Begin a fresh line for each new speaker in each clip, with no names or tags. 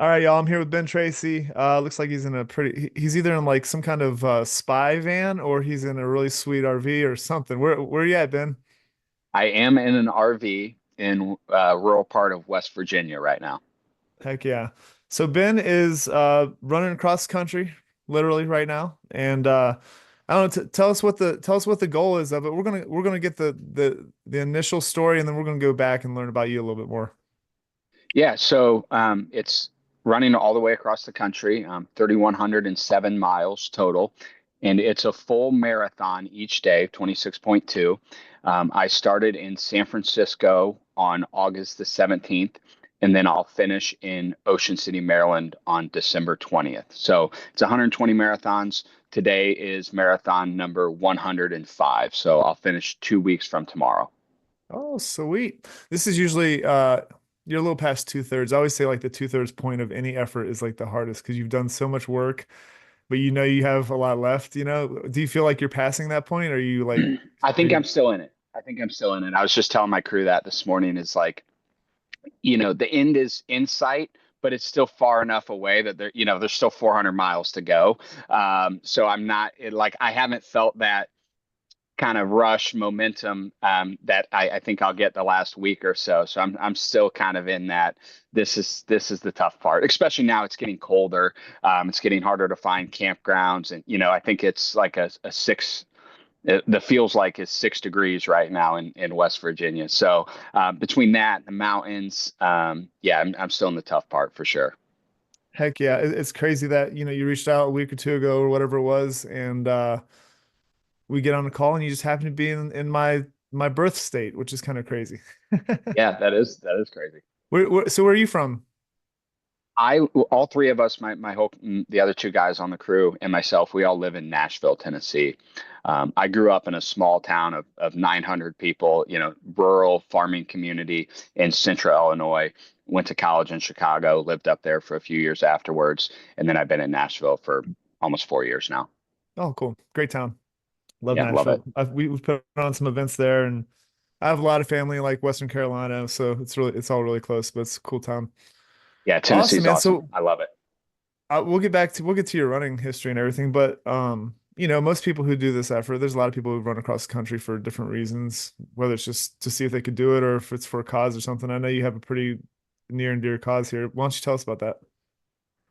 All right, y'all. I'm here with Ben Tracy. Looks like he's in a he's either in like some kind of spy van or he's in a really sweet RV or something. Where you at, Ben?
I am in an RV in rural part of West Virginia right now.
Heck yeah. So Ben is running across the country literally right now, and I don't know. Tell us what the goal is of it. We're gonna get the initial story, and then we're gonna go back and learn about you a little bit more.
Yeah, so it's running all the way across the country, 3,107 miles total, and it's a full marathon each day, 26.2. I started in San Francisco on August the 17th, and then I'll finish in Ocean City, Maryland on December 20th. So it's 120 marathons. Today is marathon number 105. So I'll finish 2 weeks from tomorrow.
Oh, sweet. This is usually you're a little past two-thirds. I always say like the two-thirds point of any effort is like the hardest because you've done so much work, but you know you have a lot left, you know. Do you feel like you're passing that point? Or are you like
I
are
think
you
I'm still in it. I think I'm still in it. I was just telling my crew that this morning is like, the end is in sight, but it's still far enough away that there's still 400 miles to go. So I'm not like I haven't felt that kind of rush momentum that I think I'll get the last week or so. So I'm still kind of in that. This is the tough part, especially now it's getting colder. It's getting harder to find campgrounds, and I think it's like a six. The feels like is 6 degrees right now in West Virginia. So between that and the mountains, yeah, I'm still in the tough part for sure.
heck yeah. It's crazy that, you know, you reached out a week or two ago or whatever it was, and we get on a call and you just happen to be in my birth state, which is kind of crazy.
Yeah, that is crazy.
So where are you from?
All three of us, my whole, the other two guys on the crew and myself, we all live in Nashville, Tennessee. I grew up in a small town of 900 people, rural farming community in central Illinois. Went to college in Chicago, lived up there for a few years afterwards, and then I've been in Nashville for almost 4 years now.
Oh, cool. Great town. Love
Yeah, love
Nashville.
it.
We've put on some events there, and I have a lot of family in like Western Carolina, so it's all really close, but it's a cool town.
Yeah,
Awesome,
Tennessee's
man.
awesome.
So
I love it.
we'll get to your running history and everything, but you know, most people who do this effort, there's a lot of people who run across the country for different reasons, whether it's just to see if they could do it or if it's for a cause or something. I know you have a pretty near and dear cause here. Why don't you tell us about that?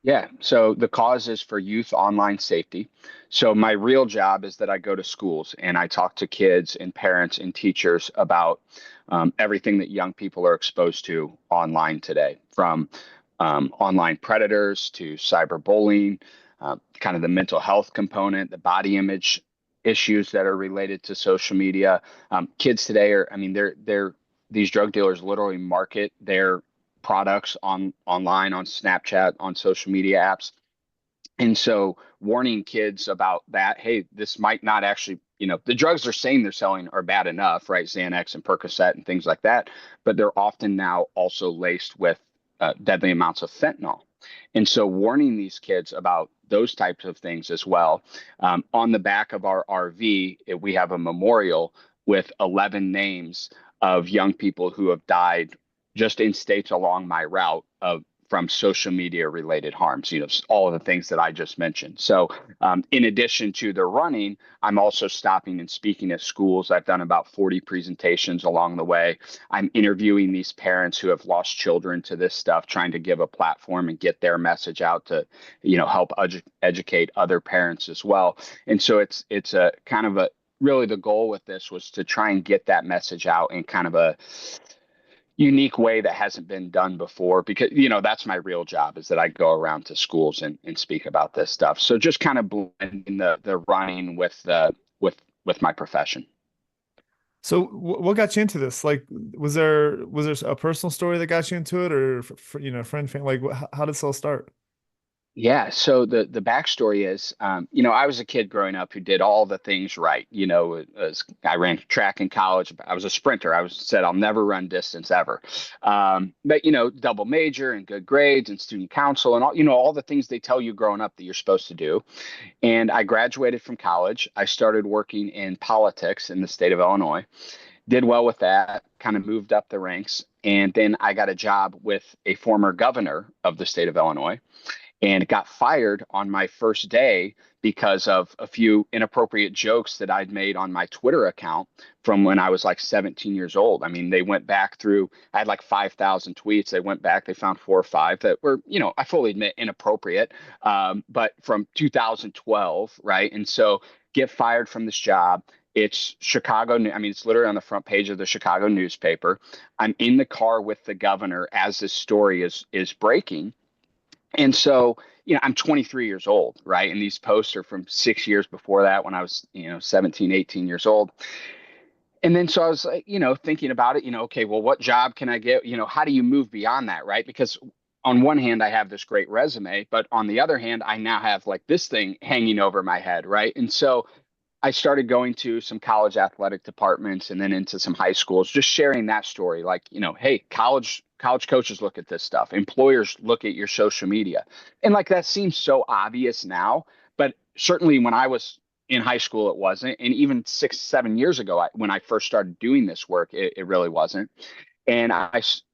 Yeah, so the cause is for youth online safety. So my real job is that I go to schools and I talk to kids and parents and teachers about everything that young people are exposed to online today, from online predators to cyberbullying, kind of the mental health component, the body image issues that are related to social media. Kids today are, I mean, they're these drug dealers literally market their products online on Snapchat, on social media apps. And so warning kids about that, hey, this might not actually, the drugs they're saying they're selling are bad enough, right? Xanax and Percocet and things like that, but they're often now also laced with deadly amounts of fentanyl. And so warning these kids about those types of things as well. On the back of our RV, we have a memorial with 11 names of young people who have died just in states along my route of from social media related harms, all of the things that I just mentioned. So, in addition to the running, I'm also stopping and speaking at schools. I've done about 40 presentations along the way. I'm interviewing these parents who have lost children to this stuff, trying to give a platform and get their message out to, help educate other parents as well. And so it's a kind of a really the goal with this was to try and get that message out in kind of a unique way that hasn't been done before because that's my real job is that I go around to schools and speak about this stuff. So just kind of blending the running with my profession.
So what got you into this? Like, was there a personal story that got you into it, or you know, friend, family? Like, how did this all start?
Yeah, so the backstory is, I was a kid growing up who did all the things right. I ran track in college. I was a sprinter. I was said I'll never run distance ever. But double major and good grades and student council and all the things they tell you growing up that you're supposed to do. And I graduated from college. I started working in politics in the state of Illinois. Did well with that. Kind of moved up the ranks. And then I got a job with a former governor of the state of Illinois and got fired on my first day because of a few inappropriate jokes that I'd made on my Twitter account from when I was like 17 years old. I mean, they went back through, I had like 5,000 tweets. They went back, they found 4 or 5 that were, I fully admit inappropriate, but from 2012, right? And so get fired from this job. It's Chicago. I mean, it's literally on the front page of the Chicago newspaper. I'm in the car with the governor as this story is breaking. And so, I'm 23 years old, right? And these posts are from 6 years before that when I was, 17, 18 years old. And then so I was like, thinking about it, okay, well, what job can I get? How do you move beyond that, right? Because on one hand, I have this great resume, but on the other hand, I now have like this thing hanging over my head, right? And so I started going to some college athletic departments and then into some high schools, just sharing that story. Like, hey, college coaches look at this stuff. Employers look at your social media. And like that seems so obvious now, but certainly when I was in high school, it wasn't. And even 6, 7 years ago, when I first started doing this work, it really wasn't. And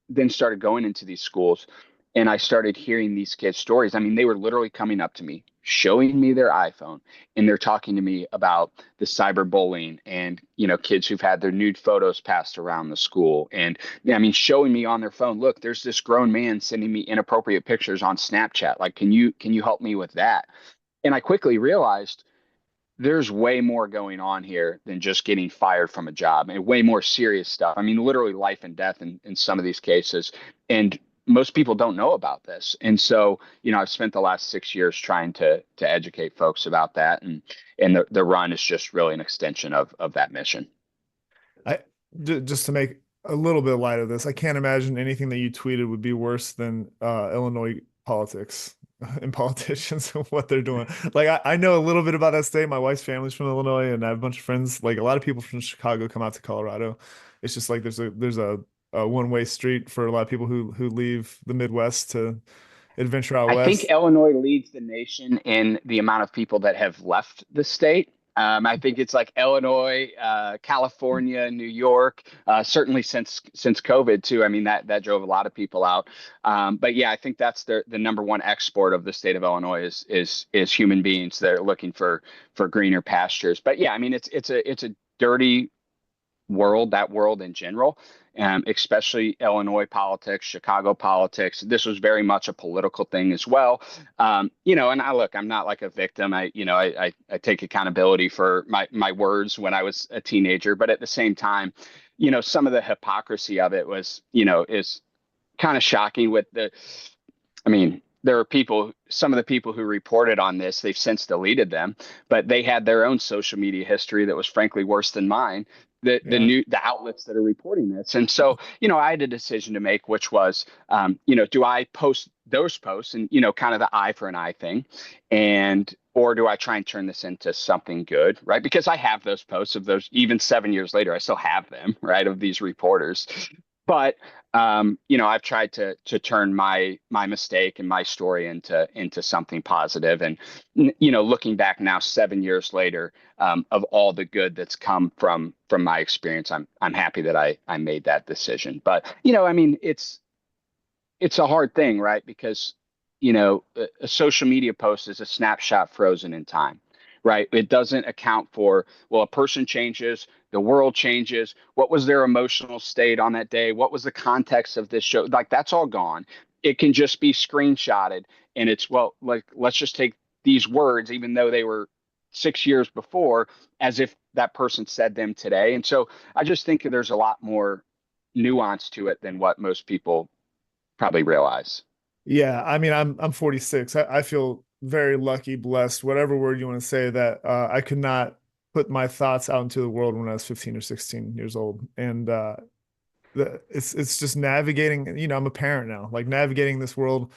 then started going into these schools and I started hearing these kids' stories. I mean, they were literally coming up to me, showing me their iPhone, and they're talking to me about the cyberbullying and, kids who've had their nude photos passed around the school. And I mean, showing me on their phone, look, there's this grown man sending me inappropriate pictures on Snapchat. Like, can you help me with that? And I quickly realized there's way more going on here than just getting fired from a job and way more serious stuff. I mean, literally life and death in some of these cases. And most people don't know about this. And so, I've spent the last 6 years trying to educate folks about that. And the run is just really an extension of that mission.
I just to make a little bit light of this, I can't imagine anything that you tweeted would be worse than Illinois politics and politicians and what they're doing. Like I know a little bit about that state. My wife's family's from Illinois, and I have a bunch of friends. Like a lot of people from Chicago come out to Colorado. It's just like there's a one-way street for a lot of people who leave the Midwest to adventure out
I think
west.
Illinois leads the nation in the amount of people that have left the state. I think it's like Illinois, California, New York, certainly since COVID too. I mean that drove a lot of people out. But yeah, I think that's the number one export of the state of Illinois is human beings that are looking for greener pastures. But yeah, I mean it's a dirty world, that world in general, especially Illinois politics, Chicago politics. This was very much a political thing as well. And I'm not like a victim. I take accountability for my words when I was a teenager, but at the same time, some of the hypocrisy of it was, is kind of shocking I mean, there are some of the people who reported on this, they've since deleted them, but they had their own social media history that was frankly worse than mine.
Yeah.
The outlets that are reporting this. And so, I had a decision to make, which was, do I post those posts and, kind of the eye for an eye thing, or do I try and turn this into something good, right? Because I have those posts of those, even 7 years later, I still have them, right, of these reporters. But I've tried to turn my mistake and my story into something positive. And looking back now, 7 years later, of all the good that's come from my experience, I'm happy that I made that decision. But I mean, it's a hard thing, right? Because, a social media post is a snapshot frozen in time, right? It doesn't account for, well, a person changes, the world changes. What was their emotional state on that day? What was the context of this show? Like that's all gone. It can just be screenshotted and it's, well, like, let's just take these words, even though they were 6 years before, as if that person said them today. And so I just think there's a lot more nuance to it than what most people probably realize.
Yeah, I mean, I'm 46. I feel very lucky, blessed, whatever word you want to say, that I could not put my thoughts out into the world when I was 15 or 16 years old. And it's just navigating, I'm a parent now, like navigating this world.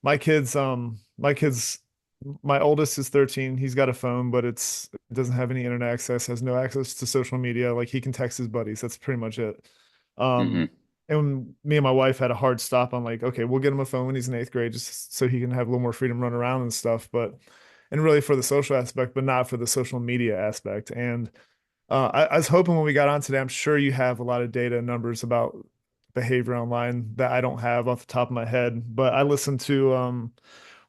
My kids, my oldest is 13. He's got a phone, but it doesn't have any internet access, has no access to social media. Like he can text his buddies. That's pretty much it.
Hmm.
Um, and me and my wife had a hard stop on like, okay, we'll get him a phone when he's in eighth grade, just so he can have a little more freedom run around and stuff. And really for the social aspect, but not for the social media aspect. And I was hoping when we got on today, I'm sure you have a lot of data and numbers about behavior online that I don't have off the top of my head. But I listen to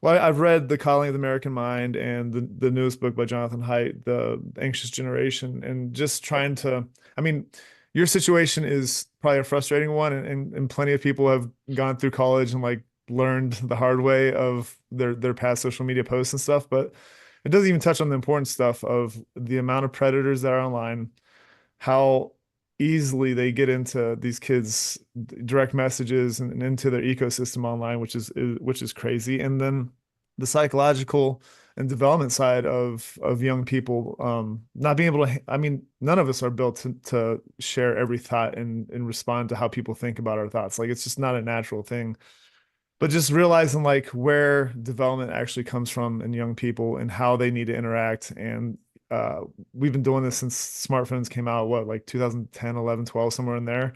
well, I've read The Calling of the American Mind and the newest book by Jonathan Haidt, The Anxious Generation, and just trying to, I mean, your situation is probably a frustrating one, and plenty of people have gone through college and like learned the hard way of their past social media posts and stuff, but it doesn't even touch on the important stuff of the amount of predators that are online, how easily they get into these kids' direct messages and into their ecosystem online, which is crazy. And then the psychological and development side of young people not being able to. I mean, none of us are built to share every thought and respond to how people think about our thoughts. Like it's just not a natural thing. But just realizing like where development actually comes from in young people and how they need to interact. And uh, we've been doing this since smartphones came out, what, like 2010, 11, 12, somewhere in there.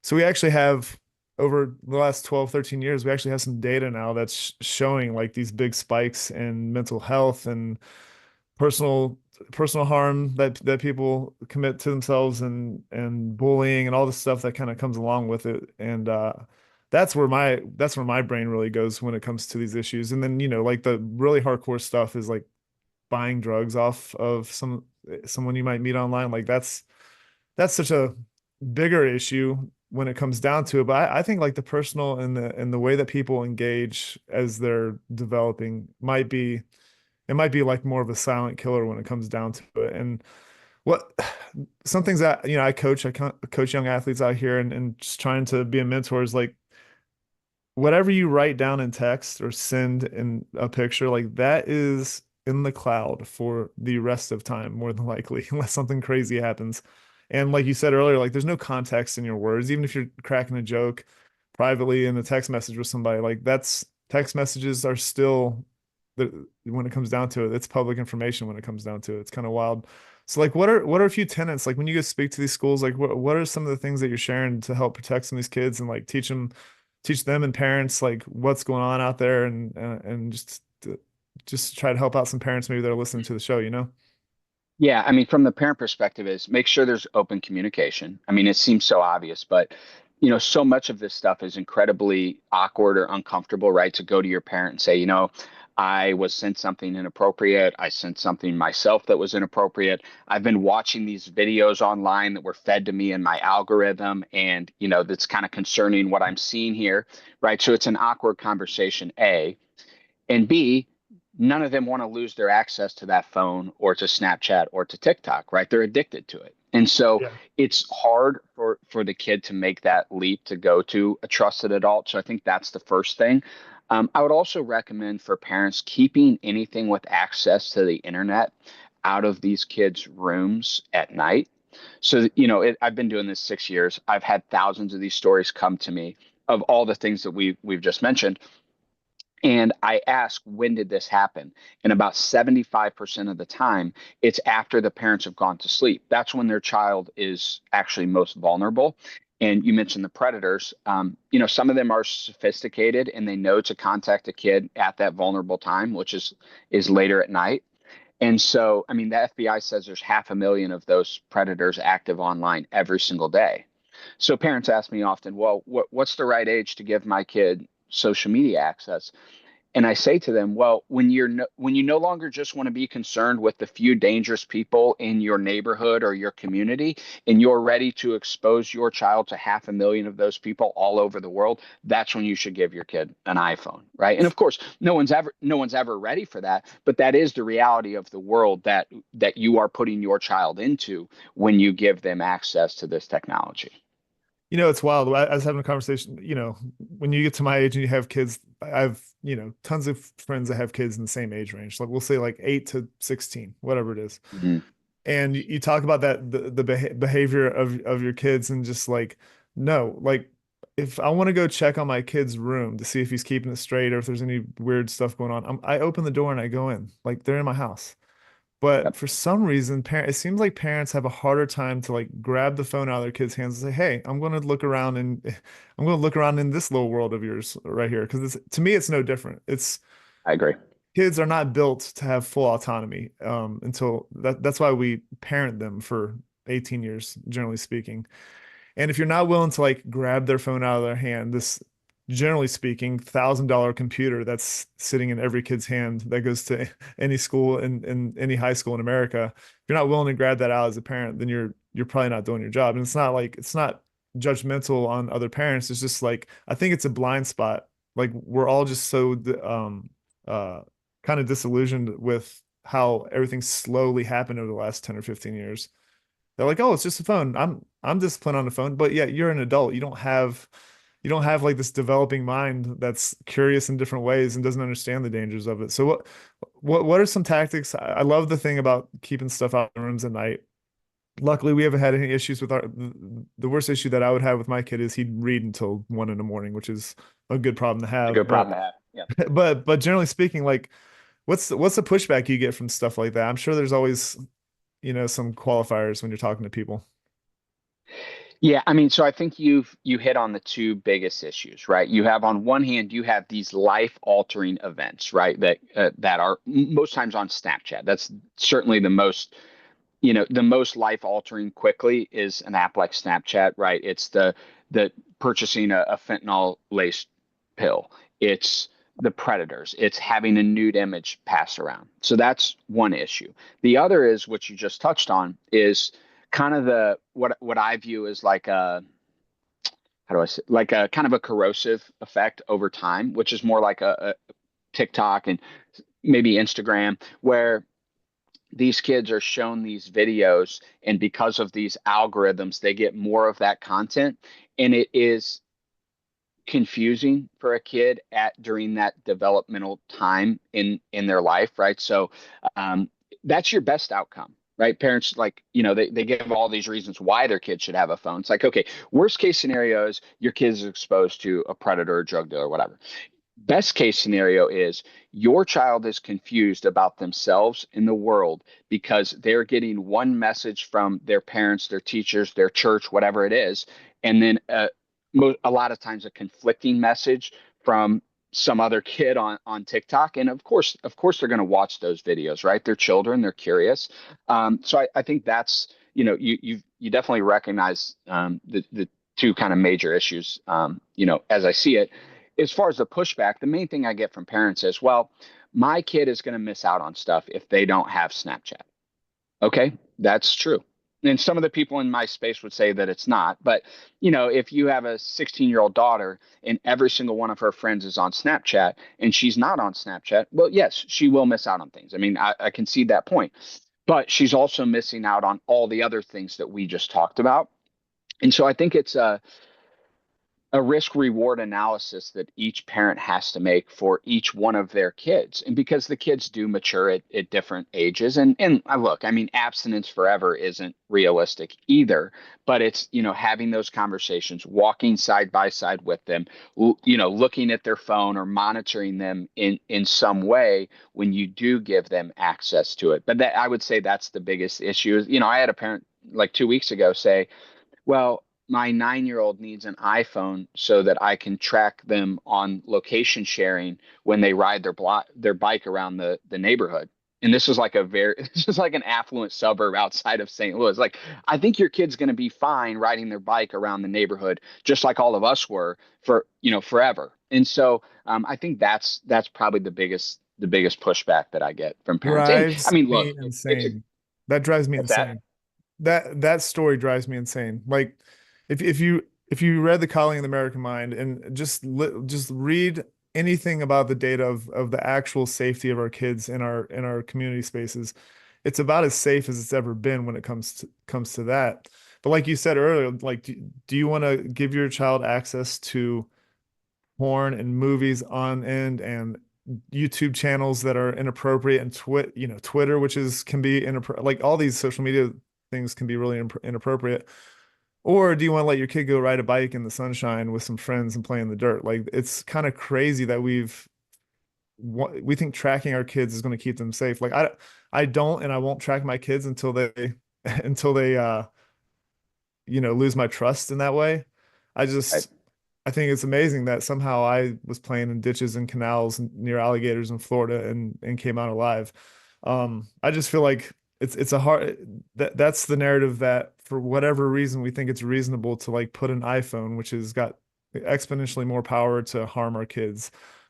So we actually have over the last 12, 13 years, we actually have some data now that's showing like these big spikes in mental health and personal personal harm that people commit to themselves and bullying and all the stuff that kind of comes along with it. And that's where my brain really goes when it comes to these issues. And then, like the really hardcore stuff is like buying drugs off of someone you might meet online. Like that's such a bigger issue when it comes down to it. But I think like the personal and the way that people engage as they're developing might be like more of a silent killer when it comes down to it. And what some things that I coach young athletes out here and just trying to be a mentor is like whatever you write down in text or send in a picture, like that is in the cloud for the rest of time, more than likely, unless something crazy happens. And like you said earlier, like there's no context in your words, even if you're cracking a joke privately in a text message with somebody, like that's text messages are still when it comes down to it, it's public information when it comes down to it. It's kind of wild. So like what are a few tenets like when you go speak to these schools, like what are some of the things that you're sharing to help protect some of these kids and like teach them and parents like what's going on out there and just try to help out some parents maybe that are listening to the show, you know?
Yeah, I mean, from the parent perspective is make sure there's open communication. I mean, it seems so obvious, but so much of this stuff is incredibly awkward or uncomfortable, right? To go to your parent and say, I was sent something inappropriate. I sent something myself that was inappropriate. I've been watching these videos online that were fed to me in my algorithm, and that's kind of concerning what I'm seeing here, right? So it's an awkward conversation, A. And B, none of them want to lose their access to that phone or to Snapchat or to TikTok, right? They're addicted to it. And so
Yeah.
it's hard for the kid to make that leap to go to a trusted adult. So I think that's the first thing. I would also recommend for parents keeping anything with access to the internet out of these kids' rooms at night. So, I've been doing this 6 years. I've had thousands of these stories come to me of all the things that we've just mentioned. And I ask, when did this happen? And about 75% of the time, it's after the parents have gone to sleep. That's when their child is actually most vulnerable. And you mentioned the predators. Some of them are sophisticated and they know to contact a kid at that vulnerable time, which is later at night. And so, I mean, the FBI says there's 500,000 of those predators active online every single day. So parents ask me often, well, what's the right age to give my kid social media access? And I say to them, well, when you no longer just want to be concerned with the few dangerous people in your neighborhood or your community, and you're ready to expose your child to 500,000 of those people all over the world, that's when you should give your kid an iPhone, right? And of course, no one's ever ready for that, but that is the reality of the world that you are putting your child into when you give them access to this technology.
It's wild. I was having a conversation, when you get to my age and you have kids, I've, tons of friends that have kids in the same age range. Like we'll say like 8 to 16, whatever it is.
Mhm.
And you talk about that the behavior of your kids and just like no, like if I want to go check on my kid's room to see if he's keeping it straight or if there's any weird stuff going on, I open the door and I go in. Like they're in my house. But
Yep,
for some reason, it seems like parents have a harder time to like grab the phone out of their kids' hands and say, "Hey, I'm going to look around and I'm going to look around in this little world of yours right here." Because to me, it's no different. It's
I agree.
kids are not built to have full autonomy until that's why we parent them for 18 years, generally speaking. And if you're not willing to like grab their phone out of their hand, this generally speaking, $1,000 computer that's sitting in every kid's hand that goes to any school in any high school in America, if you're not willing to grab that out as a parent, then you're probably not doing your job. And it's not judgmental on other parents. It's just like I think it's a blind spot. Like we're all just so uh kind of disillusioned with how everything slowly happened over the last 10 or 15 years. They're like, "Oh, it's just a phone. I'm disciplined on the phone." But yeah, you're an adult. You don't have like this developing mind that's curious in different ways and doesn't understand the dangers of it. So what are some tactics? I love the thing about keeping stuff out in rooms at night. Luckily, we haven't had any issues with the worst issue that I would have with my kid is he'd read until 1 in the morning, which is a good problem to
It's a
have.
good
But
problem to have. Yeah.
but generally speaking, like what's the pushback you get from stuff like that? I'm sure there's always, some qualifiers when you're talking to people.
Yeah, I mean, so I think you hit on the two biggest issues, right? You have on one hand, you have these life-altering events, right? That are most times on Snapchat. That's certainly the most life-altering quickly is an app like Snapchat, right? It's the purchasing a fentanyl-laced pill. It's the predators. It's having a nude image pass around. So that's one issue. The other is what you just touched on is kind of the what I view as like a how do I say like a kind of a corrosive effect over time, which is more like a TikTok and maybe Instagram, where these kids are shown these videos, and because of these algorithms, they get more of that content, and it is confusing for a kid at during that developmental time in their life, right? So um, that's your best outcome, right? Parents like they give all these reasons why their kid should have a phone. It's like, okay, worst case scenario is your kid is exposed to a predator or drug dealer or whatever. Best case scenario is your child is confused about themselves in the world because they're getting one message from their parents, their teachers, their church, whatever it is, and then a lot of times a conflicting message from some other kid on TikTok. And of course, they're going to watch those videos, right? They're children, they're curious. So I think that's you definitely recognize the two kind of major issues. As I see it as far as the pushback, the main thing I get from parents is, well, my kid is going to miss out on stuff if they don't have Snapchat. Okay, that's true. And some of the people in my space would say that it's not. But, if you have a 16-year-old daughter and every single one of her friends is on Snapchat and she's not on Snapchat, well, yes, she will miss out on things. I mean, I concede that point. But she's also missing out on all the other things that we just talked about. And so I think it's a risk reward analysis that each parent has to make for each one of their kids. And because the kids do mature at different ages, and look, I mean, abstinence forever isn't realistic either, but it's, having those conversations, walking side by side with them, looking at their phone or monitoring them in some way when you do give them access to it. But that I would say that's the biggest issue. I had a parent like 2 weeks ago say, well, my 9-year-old needs an iPhone so that I can track them on location sharing when they ride their bike around the neighborhood. And this is like this is like an affluent suburb outside of St. Louis. Like, I think your kid's going to be fine riding their bike around the neighborhood, just like all of us were for, forever. And so I think that's probably the biggest pushback that I get from parents. And I
Drives
mean, look,
me
it's a,
insane. That drives me
what's that?
insane. That story drives me insane. Like if you read The Calling of the American Mind and just read anything about the data of the actual safety of our kids in our community spaces, it's about as safe as it's ever been when it comes to that. But like you said earlier, like do you want to give your child access to porn and movies on end and YouTube channels that are inappropriate and Twitter, which is can be inappropriate, like all these social media things can be really inappropriate. Or do you want to let your kid go ride a bike in the sunshine with some friends and play in the dirt? Like it's kind of crazy that we think tracking our kids is going to keep them safe. Like I don't and I won't track my kids until they until they lose my trust in that way. I
I,
just I think it's amazing that somehow I was playing in ditches and canals near alligators in Florida and came out alive. I just feel like it's a hard that's the narrative that for whatever reason we think it's reasonable to like put an iPhone, which has got exponentially more power to harm our kids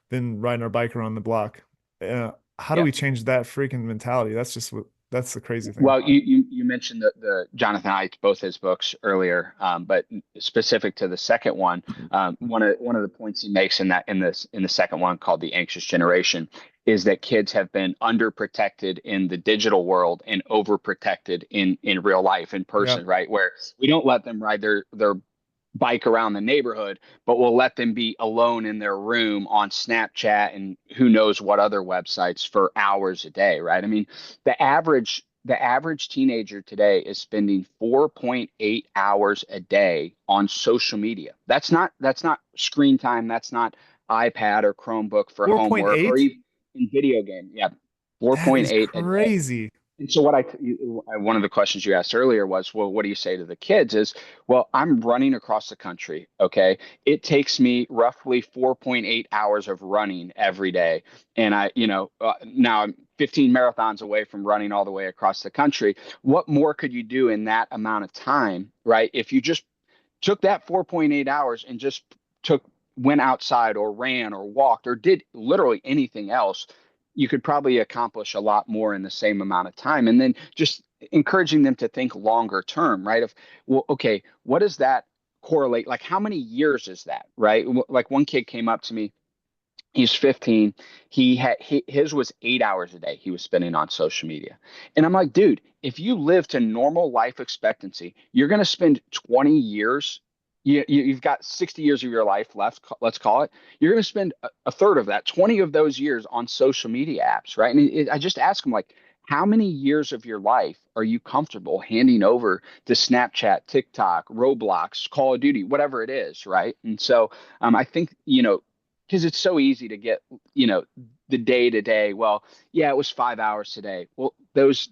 than riding our bike around the block. How do
Yeah.
we change that freaking mentality? That's just what that's the crazy thing.
Well, you mentioned the Jonathan Haidt, both his books earlier, but specific to the second one, one of the points he makes in the second one called the anxious generation is that kids have been underprotected in the digital world and overprotected in real life in
Yeah.
person, right? Where we don't let them ride their bike around the neighborhood, but we'll let them be alone in their room on Snapchat and who knows what other websites for hours a day, right? I mean, the average teenager today is spending 4.8 hours a day on social media. That's not screen time, that's not iPad or Chromebook for homework or
4.8?
even in video game. Yeah.
That is
4.8 a day.
crazy.
And so one of the questions you asked earlier was, well, what do you say to the kids is, well, I'm running across the country. Okay. It takes me roughly 4.8 hours of running every day. And now I'm 15 marathons away from running all the way across the country. What more could you do in that amount of time, right? If you just took that 4.8 hours and just took went outside or ran or walked or did literally anything else, you could probably accomplish a lot more in the same amount of time. And then just encouraging them to think longer term, right? Of, well, okay, what does that correlate? Like, how many years is that, right? Like, one kid came up to me. He's 15. His was 8 hours a day he was spending on social media. And I'm like, dude, if you live to normal life expectancy, you're going to spend 20 years. You've got 60 years of your life left, let's call it. You're going to spend a third of that, 20 of those years on social media apps, right? And I just ask him, like, how many years of your life are you comfortable handing over to Snapchat, TikTok, Roblox, Call of Duty, whatever it is, right? And so I think, because it's so easy to get, you know, the day to day. Well, yeah, it was 5 hours today. Well, those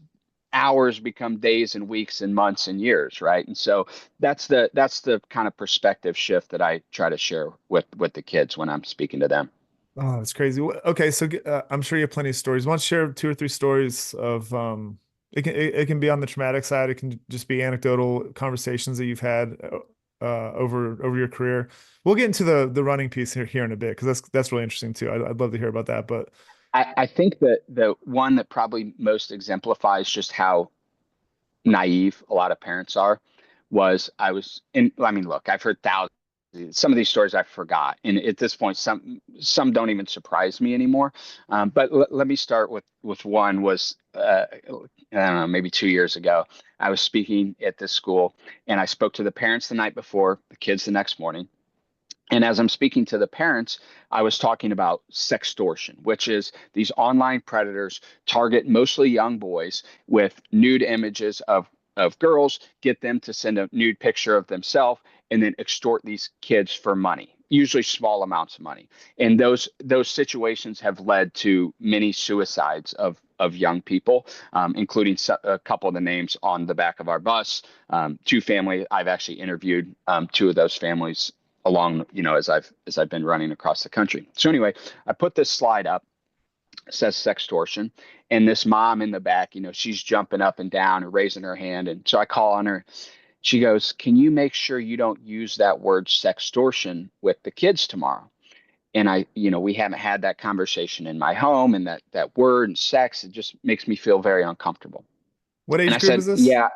hours become days and weeks and months and years, right? And so that's the kind of perspective shift that I try to share with the kids when I'm speaking to them.
Oh, that's crazy. Okay, so I'm sure you have plenty of stories. Why don't you share two or three stories of it can be on the traumatic side. It can just be anecdotal conversations that you've had over your career. We'll get into the running piece here in a bit because that's really interesting too. I'd love to hear about that. But
I think that the one that probably most exemplifies just how naive a lot of parents are was I was in I mean, look, I've heard thousands, some of these stories I forgot, and at this point some don't even surprise me anymore. But let me start with one was I don't know, maybe 2 years ago. I was speaking at this school, and I spoke to the parents the night before, the kids the next morning. And as I'm speaking to the parents, I was talking about sextortion, which is these online predators target mostly young boys with nude images of girls, get them to send a nude picture of themselves, and then extort these kids for money, usually small amounts of money. And those situations have led to many suicides of young people, including a couple of the names on the back of our bus. Two families I've actually interviewed, two of those families along, as I've been running across the country. So anyway, I put this slide up. It says sextortion, and this mom in the back, she's jumping up and down and raising her hand, and so I call on her. She goes, "Can you make sure you don't use that word sextortion with the kids tomorrow?" And we haven't had that conversation in my home, and that word and sex, it just makes me feel very uncomfortable.
what
And
age
I
group
said,
is this?
"Yeah,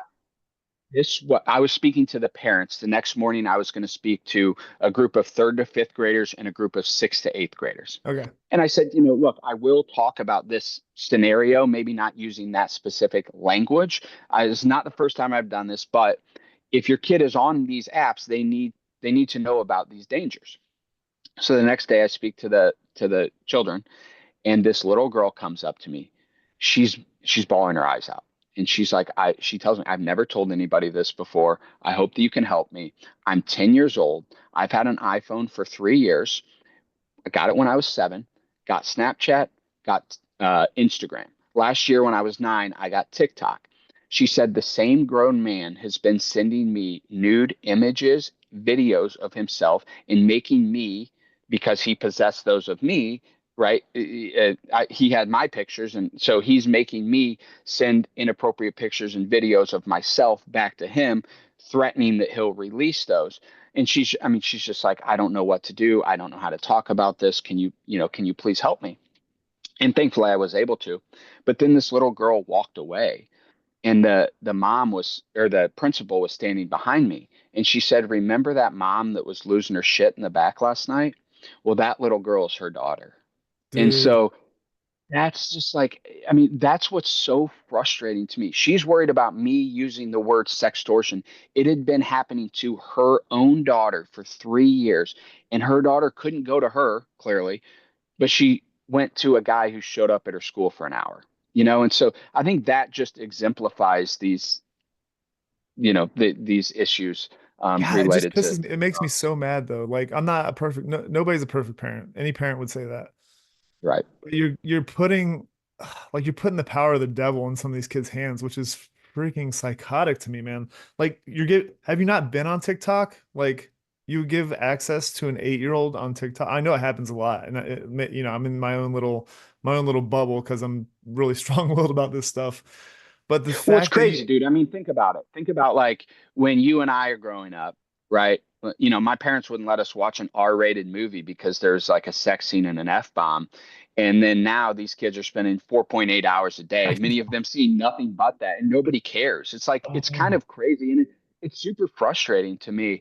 this what I was speaking to the parents. The next morning, I was going to speak to a group of third to fifth graders and a group of sixth to eighth graders.
Okay.
And I said, look, I will talk about this scenario, maybe not using that specific language. It's not the first time I've done this, but if your kid is on these apps, they need to know about these dangers." So the next day, I speak to the children, and this little girl comes up to me. She's bawling her eyes out. And she's like, she tells me, "I've never told anybody this before. I hope that you can help me. I'm 10 years old. I've had an iPhone for 3 years. I got it when I was 7, got Snapchat, got Instagram. Last year when I was 9, I got TikTok." She said the same grown man has been sending me nude images, videos of himself, and making me, because he possessed those of me, right? He had my pictures, and so he's making me send inappropriate pictures and videos of myself back to him, threatening that he'll release those. And I mean, she's just like, I don't know what to do. I don't know how to talk about this. Can you please help me? And thankfully, I was able to. But then this little girl walked away, and the mom was, or the principal was standing behind me, and she said, "Remember that mom that was losing her shit in the back last night? Well, that little girl is her daughter." And
Dude.
so that's just like, I mean, that's what's so frustrating to me. She's worried about me using the word sextortion. It had been happening to her own daughter for 3 years, and her daughter couldn't go to her, clearly, but she went to a guy who showed up at her school for an hour, And so I think that just exemplifies these, these issues
Yeah, it just
related
pisses
to
me. It makes me
drugs.
so mad though. Like I'm not a perfect no, nobody's a perfect parent. Any parent would say that.
Right.
But you're putting like you're putting the power of the devil in some of these kids' hands, which is freaking psychotic to me, man. Like have you not been on TikTok? Like you give access to an 8-year-old on TikTok. I know it happens a lot, and I'm in my own little bubble because I'm really strong-willed about this stuff. But the
Well, it's
fact that you,
crazy, dude. I mean, think about it. Think about like when you and I are growing up, right? My parents wouldn't let us watch an R-rated movie because there's like a sex scene and an F-bomb. And then now these kids are spending 4.8 hours a day,
I
many of them seeing nothing but that, and nobody cares. It's like it's kind
oh,
of crazy, and it's super frustrating to me.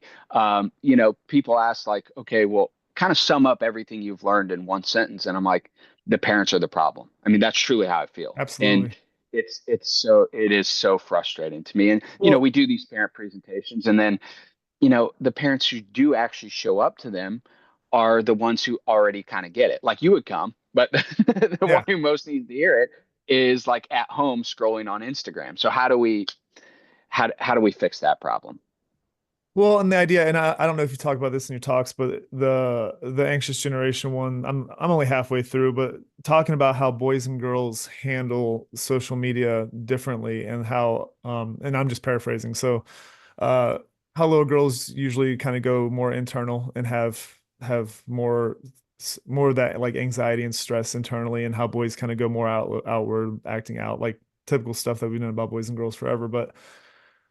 People ask like, okay, well, kind of sum up everything you've learned in one sentence, and I'm like, the parents are the problem. I mean, that's truly how I feel. And
absolutely.
it is so frustrating to me. And
Well,
we do these parent presentations, and then the parents who do actually show up to them are the ones who already kind of get it. Like you would come, but the one
yeah.
who most needs to hear it is like at home scrolling on Instagram. So how do we fix that problem?
Well, and the idea, and I don't know if you talk about this in your talks, but the anxious generation one, I'm only halfway through, but talking about how boys and girls handle social media differently and how and I'm just paraphrasing. So uh how little girls usually kind of go more internal and have more of that like anxiety and stress internally, and how boys kind of go more outward acting out, like typical stuff that we've known about boys and girls forever. But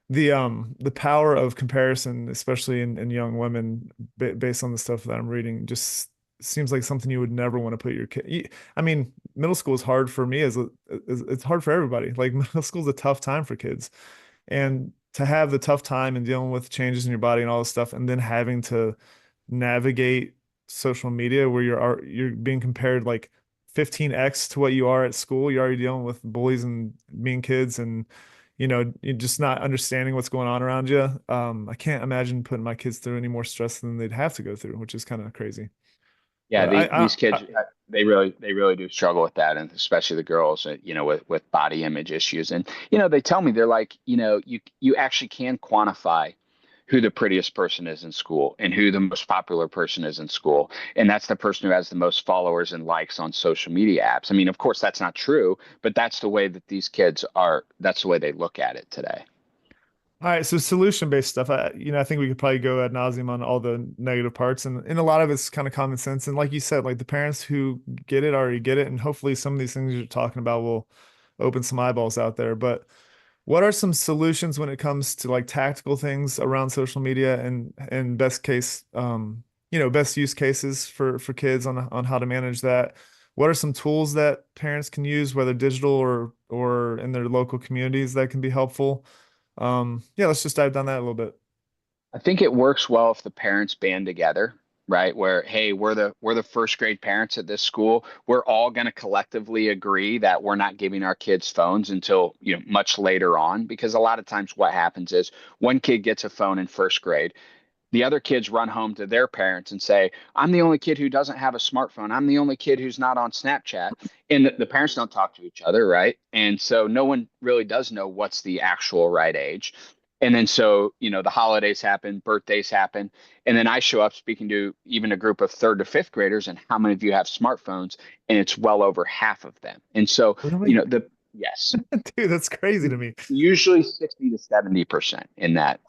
the power of comparison, especially in young women, based on the stuff that I'm reading, just seems like something you would never want to put your kid. I mean, middle school is hard for me it's hard for everybody. Like middle school is a tough time for kids, and to have the tough time and dealing with changes in your body and all this stuff, and then having to navigate social media where you're being compared like 15x to what you are at school. You're already dealing with bullies and mean kids, and you're just not understanding what's going on around you. I can't imagine putting my kids through any more stress than they'd have to go through, which is kind of crazy.
Yeah,
But
these kids, they really do struggle with that, and especially the girls, with body image issues. And they tell me they're like, you actually can quantify who the prettiest person is in school and who the most popular person is in school, and that's the person who has the most followers and likes on social media apps. I mean, of course, that's not true, but that's the way that these kids are. That's the way they look at it today.
all right, so solution-based stuff. I think we could probably go ad nauseum on all the negative parts, and a lot of it's kind of common sense. And like you said, like the parents who get it already get it, and hopefully some of these things you're talking about will open some eyeballs out there. But what are some solutions when it comes to like tactical things around social media and best case, best use cases for kids on how to manage that? What are some tools that parents can use, whether digital or in their local communities, that can be helpful? Yeah, let's just dive down that a little bit.
I think it works well if the parents band together, right? Where, hey, we're the first grade parents at this school. We're all going to collectively agree that we're not giving our kids phones until, much later on, because a lot of times what happens is one kid gets a phone in first grade, the other kids run home to their parents and say, I'm the only kid who doesn't have a smartphone. I'm the only kid who's not on Snapchat. And the parents don't talk to each other, right? And so no one really does know what's the actual right age. And then so, the holidays happen, birthdays happen. And then I show up speaking to even a group of third to fifth graders, and how many of you have smartphones? And it's well over half of them. And so,
Really?
yes,
Dude, that's crazy to me.
usually 60 to 70% in that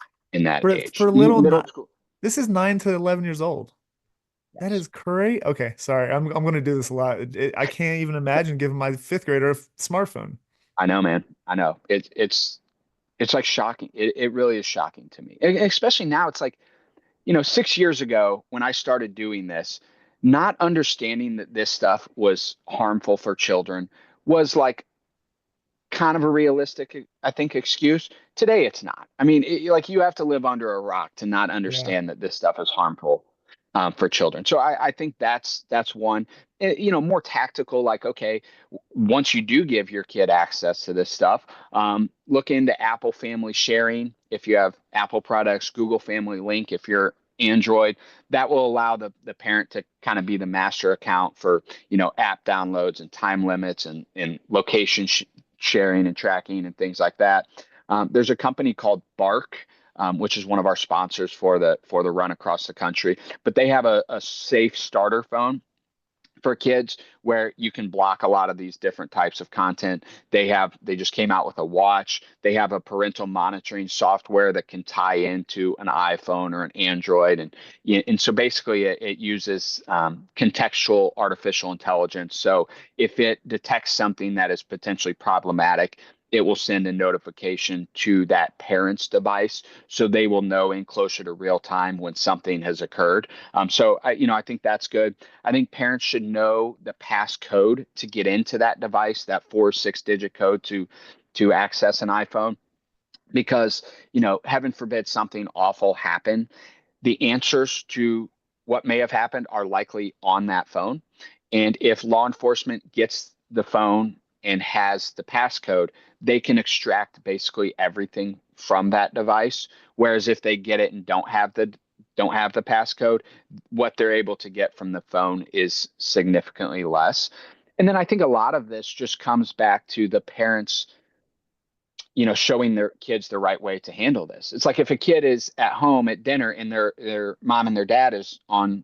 For
age.
little
Middle
not
school.
this is 9 to 11 years old. That
Yes.
is great. Okay, sorry. I'm going to do this a lot. I can't even imagine giving my fifth grader a smartphone.
I know, man. I know. It's like shocking. It really is shocking to me. Especially now, it's like, 6 years ago when I started doing this, not understanding that this stuff was harmful for children was like kind of a realistic, I think, excuse. Today, it's not. I mean, like you have to live under a rock to not
Yeah.
understand that this stuff is harmful for children. So I think that's one. More tactical, like okay, once you do give your kid access to this stuff, look into Apple Family Sharing if you have Apple products, Google Family Link if you're Android. That will allow the parent to kind of be the master account for app downloads and time limits and location sharing and tracking and things like that. There's a company called Bark, which is one of our sponsors for the run across the country. But they have a safe starter phone for kids where you can block a lot of these different types of content. They just came out with a watch. They have a parental monitoring software that can tie into an iPhone or an Android, and so basically it uses contextual artificial intelligence. So if it detects something that is potentially problematic, it will send a notification to that parent's device so they will know in closer to real time when something has occurred. So I think that's good. I think parents should know the passcode to get into that device, that 4 or 6 digit code to access an iPhone, because heaven forbid something awful happen, the answers to what may have happened are likely on that phone. And if law enforcement gets the phone and has the passcode, they can extract basically everything from that device. Whereas if they get it and don't have the passcode, what they're able to get from the phone is significantly less. And then I think a lot of this just comes back to the parents showing their kids the right way to handle this. It's like if a kid is at home at dinner and their mom and their dad is on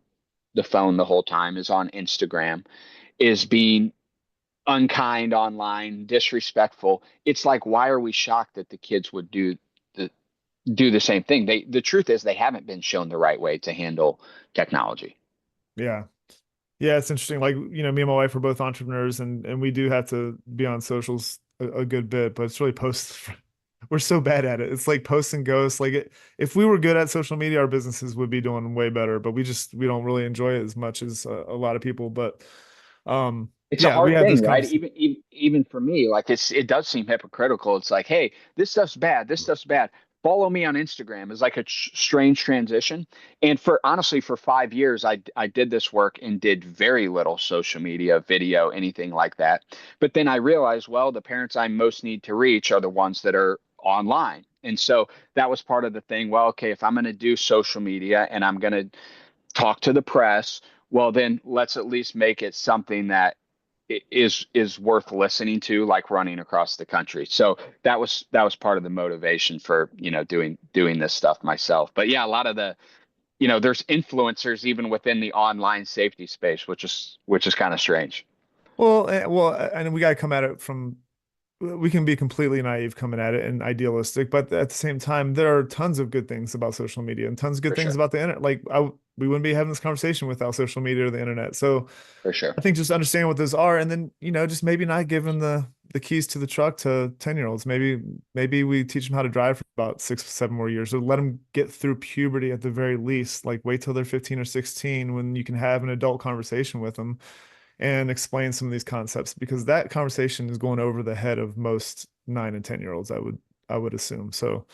the phone the whole time, is on Instagram, is being unkind online, disrespectful. It's like, why are we shocked that the kids would the do the same thing? The truth is they haven't been shown the right way to handle technology.
Yeah. Yeah, it's interesting. Like, me and my wife are both entrepreneurs and we do have to be on socials a good bit, but it's really post we're so bad at it. It's like post and ghost. If we were good at social media, our businesses would be doing way better, but we don't really enjoy it as much as a lot of people. But
It's a
yeah, we
hard
have this
thing, right?
conversation.
Even for me, like it does seem hypocritical. It's like, hey, this stuff's bad. This stuff's bad. Follow me on Instagram is like a strange transition. And for honestly, for 5 years, I did this work and did very little social media, video, anything like that. But then I realized, well, the parents I most need to reach are the ones that are online. And so that was part of the thing. Well, okay, if I'm going to do social media and I'm going to talk to the press, well, then let's at least make it something that is worth listening to, like running across the country. So that was part of the motivation for doing this stuff myself. But yeah, a lot of the there's influencers even within the online safety space, which is kind of strange.
And we got to come at it from we can be completely naive coming at it and idealistic, but at the same time, there are tons of good things about social media and tons of good
For
things
sure.
about the internet. We wouldn't be having this conversation without social media or the internet. So
For sure.
I think just understanding what those are, and then just maybe not giving the keys to the truck to 10-year-olds. Maybe we teach them how to drive for about 6, 7 more years, or let them get through puberty at the very least. Like wait till they're 15 or 16 when you can have an adult conversation with them and explain some of these concepts because that conversation is going over the head of most 9 and 10-year-olds, I would assume. So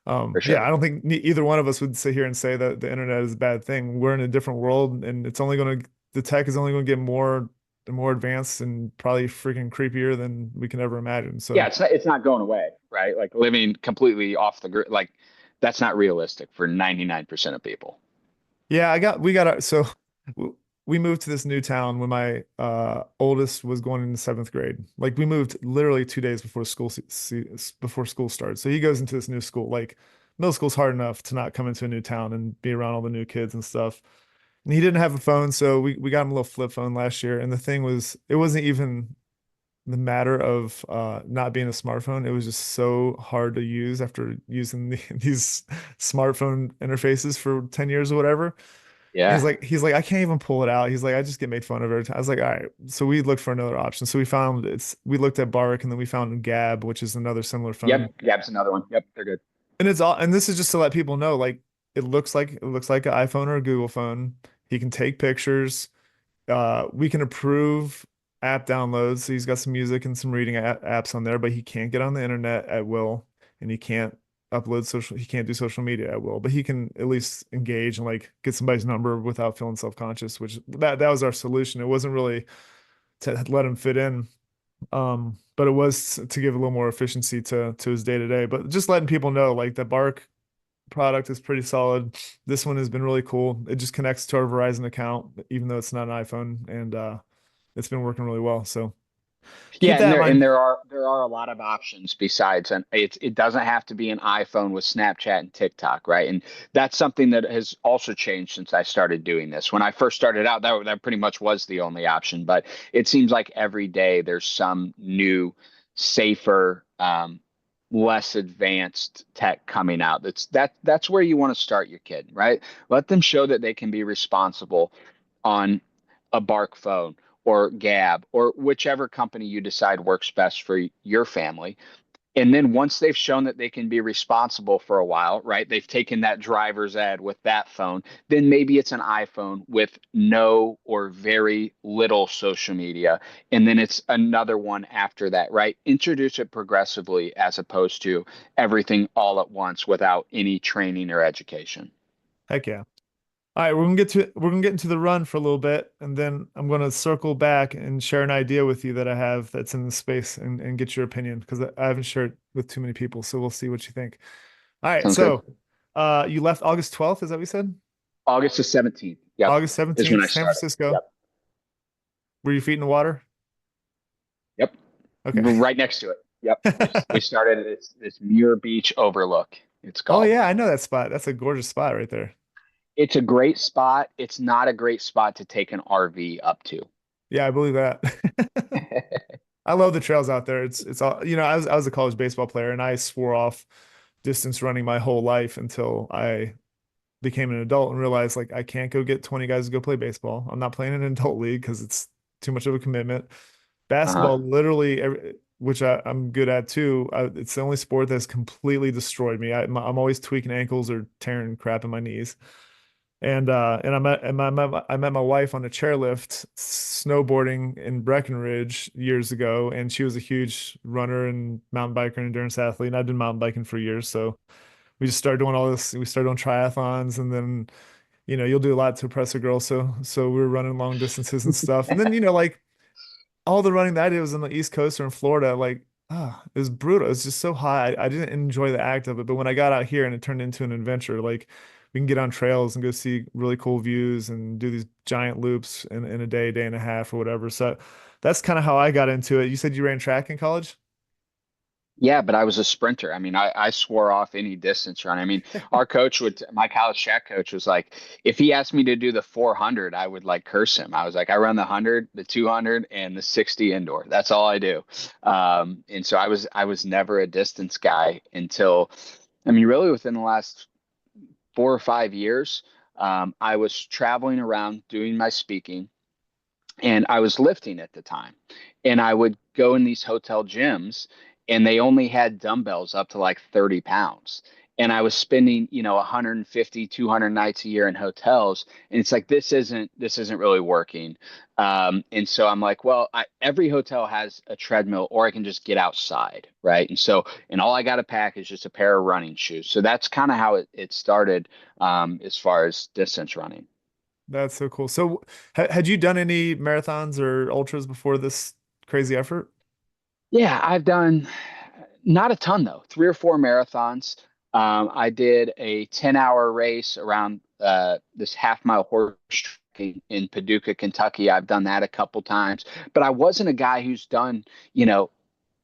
For
yeah,
sure.
I don't think either one of us would sit here and say that the internet is a bad thing. We're in a different world and the tech is only going to get more and more advanced and probably freaking creepier than we can ever imagine.
Yeah,
So
it's not going away, right? Like living completely off the grid, like that's not realistic for 99% of people.
yeah, we got w- we moved to this new town when my oldest was going into seventh grade. Like we moved literally 2 days before before school starts. So he goes into this new school. Like middle school's hard enough to not come into a new town and be around all the new kids and stuff. And he didn't have a phone, so we got him a little flip phone last year. And the thing was, it wasn't even the matter of not being a smartphone. It was just so hard to use after using these smartphone interfaces for 10 years or whatever.
Yeah.
He's like, I can't even pull it out. He's like, I just get made fun of every time. I was like, all right. So we looked for another option. So we looked at Bark and then we found Gab, which is another similar phone.
Yep. Gab's another one. Yep. They're good.
And this is just to let people know, like, it looks like an iPhone or a Google phone. He can take pictures. We can approve app downloads. So he's got some music and some reading apps on there, but he can't get on the internet at will, and he can't do social media at will, but he can at least engage and like get somebody's number without feeling self-conscious, which that was our solution. It wasn't really to let him fit in. But it was to give a little more efficiency to his day to day. But just letting people know, like the Bark product is pretty solid. This one has been really cool. It just connects to our Verizon account, even though it's not an iPhone, and it's been working really well. So keep
Yeah, and
that in mind.
there are a lot of options besides, and it doesn't have to be an iPhone with Snapchat and TikTok, right? And that's something that has also changed since I started doing this. When I first started out, that pretty much was the only option, but it seems like every day there's some new, safer, less advanced tech coming out. That's where you want to start your kid, right? Let them show that they can be responsible on a Bark phone or Gab or whichever company you decide works best for your family. And then once they've shown that they can be responsible for a while, right? They've taken that driver's ed with that phone, then maybe it's an iPhone with no or very little social media. And then it's another one after that, right? Introduce it progressively as opposed to everything all at once without any training or education.
Heck yeah. All right, we're gonna get into the run for a little bit, and then I'm gonna circle back and share an idea with you that I have that's in the space and get your opinion because I haven't shared with too many people. So we'll see what you think. All right,
Sounds good.
so you left August 12th, is that what you said?
August the 17th. Yep.
August
Is when
17th,
I
San
started.
Francisco.
Yep.
Were your feet in the water?
Yep.
Okay.
Right next to it. Yep. We started at this Muir Beach overlook, it's
Oh
called.
yeah, I know that spot. That's a gorgeous spot right there.
It's a great spot. It's not a great spot to take an RV up to.
Yeah, I believe that. I love the trails out there. It's all, I was a college baseball player and I swore off distance running my whole life until I became an adult and realized like I can't go get 20 guys to go play baseball. I'm not playing in an adult league because it's too much of a commitment.
Uh-huh.
Basketball, literally, which I'm good at too. It's the only sport that's completely destroyed me. I'm always tweaking ankles or tearing crap in my knees. And I met my wife on a chairlift snowboarding in Breckenridge years ago, and she was a huge runner and mountain biker and endurance athlete. And I've been mountain biking for years, so we just started doing all this. We started doing triathlons, and then you'll do a lot to impress a girl, so we were running long distances and stuff. And then like all the running that I did was on the East Coast or in Florida. Like, it was brutal. It was just so hot. I didn't enjoy the act of it. But when I got out here and it turned into an adventure, like we can get on trails and go see really cool views and do these giant loops in a day and a half or whatever. So that's kind of how I got into it. You said you ran track in college?
Yeah, but I was a sprinter. I mean, I swore off any distance run. I mean, my college track coach was like, if he asked me to do the 400, I would like curse him. I was like, I run the 100, the 200, and the 60 indoor. That's all I do. And so I was never a distance guy until, I mean, really within the last 4 or 5 years, I was traveling around doing my speaking and I was lifting at the time. And I would go in these hotel gyms and they only had dumbbells up to like 30 pounds. And I was spending, 150, 200 nights a year in hotels. And it's like, this isn't really working. And so I'm like, well, every hotel has a treadmill or I can just get outside. Right. And all I got to pack is just a pair of running shoes. So that's kind of how it started, as far as distance running.
That's so cool. So had you done any marathons or ultras before this crazy effort?
Yeah, I've done not a ton though, 3 or 4 marathons. I did a 10-hour race around this half-mile horse track in Paducah, Kentucky. I've done that a couple times, but I wasn't a guy who's done, you know,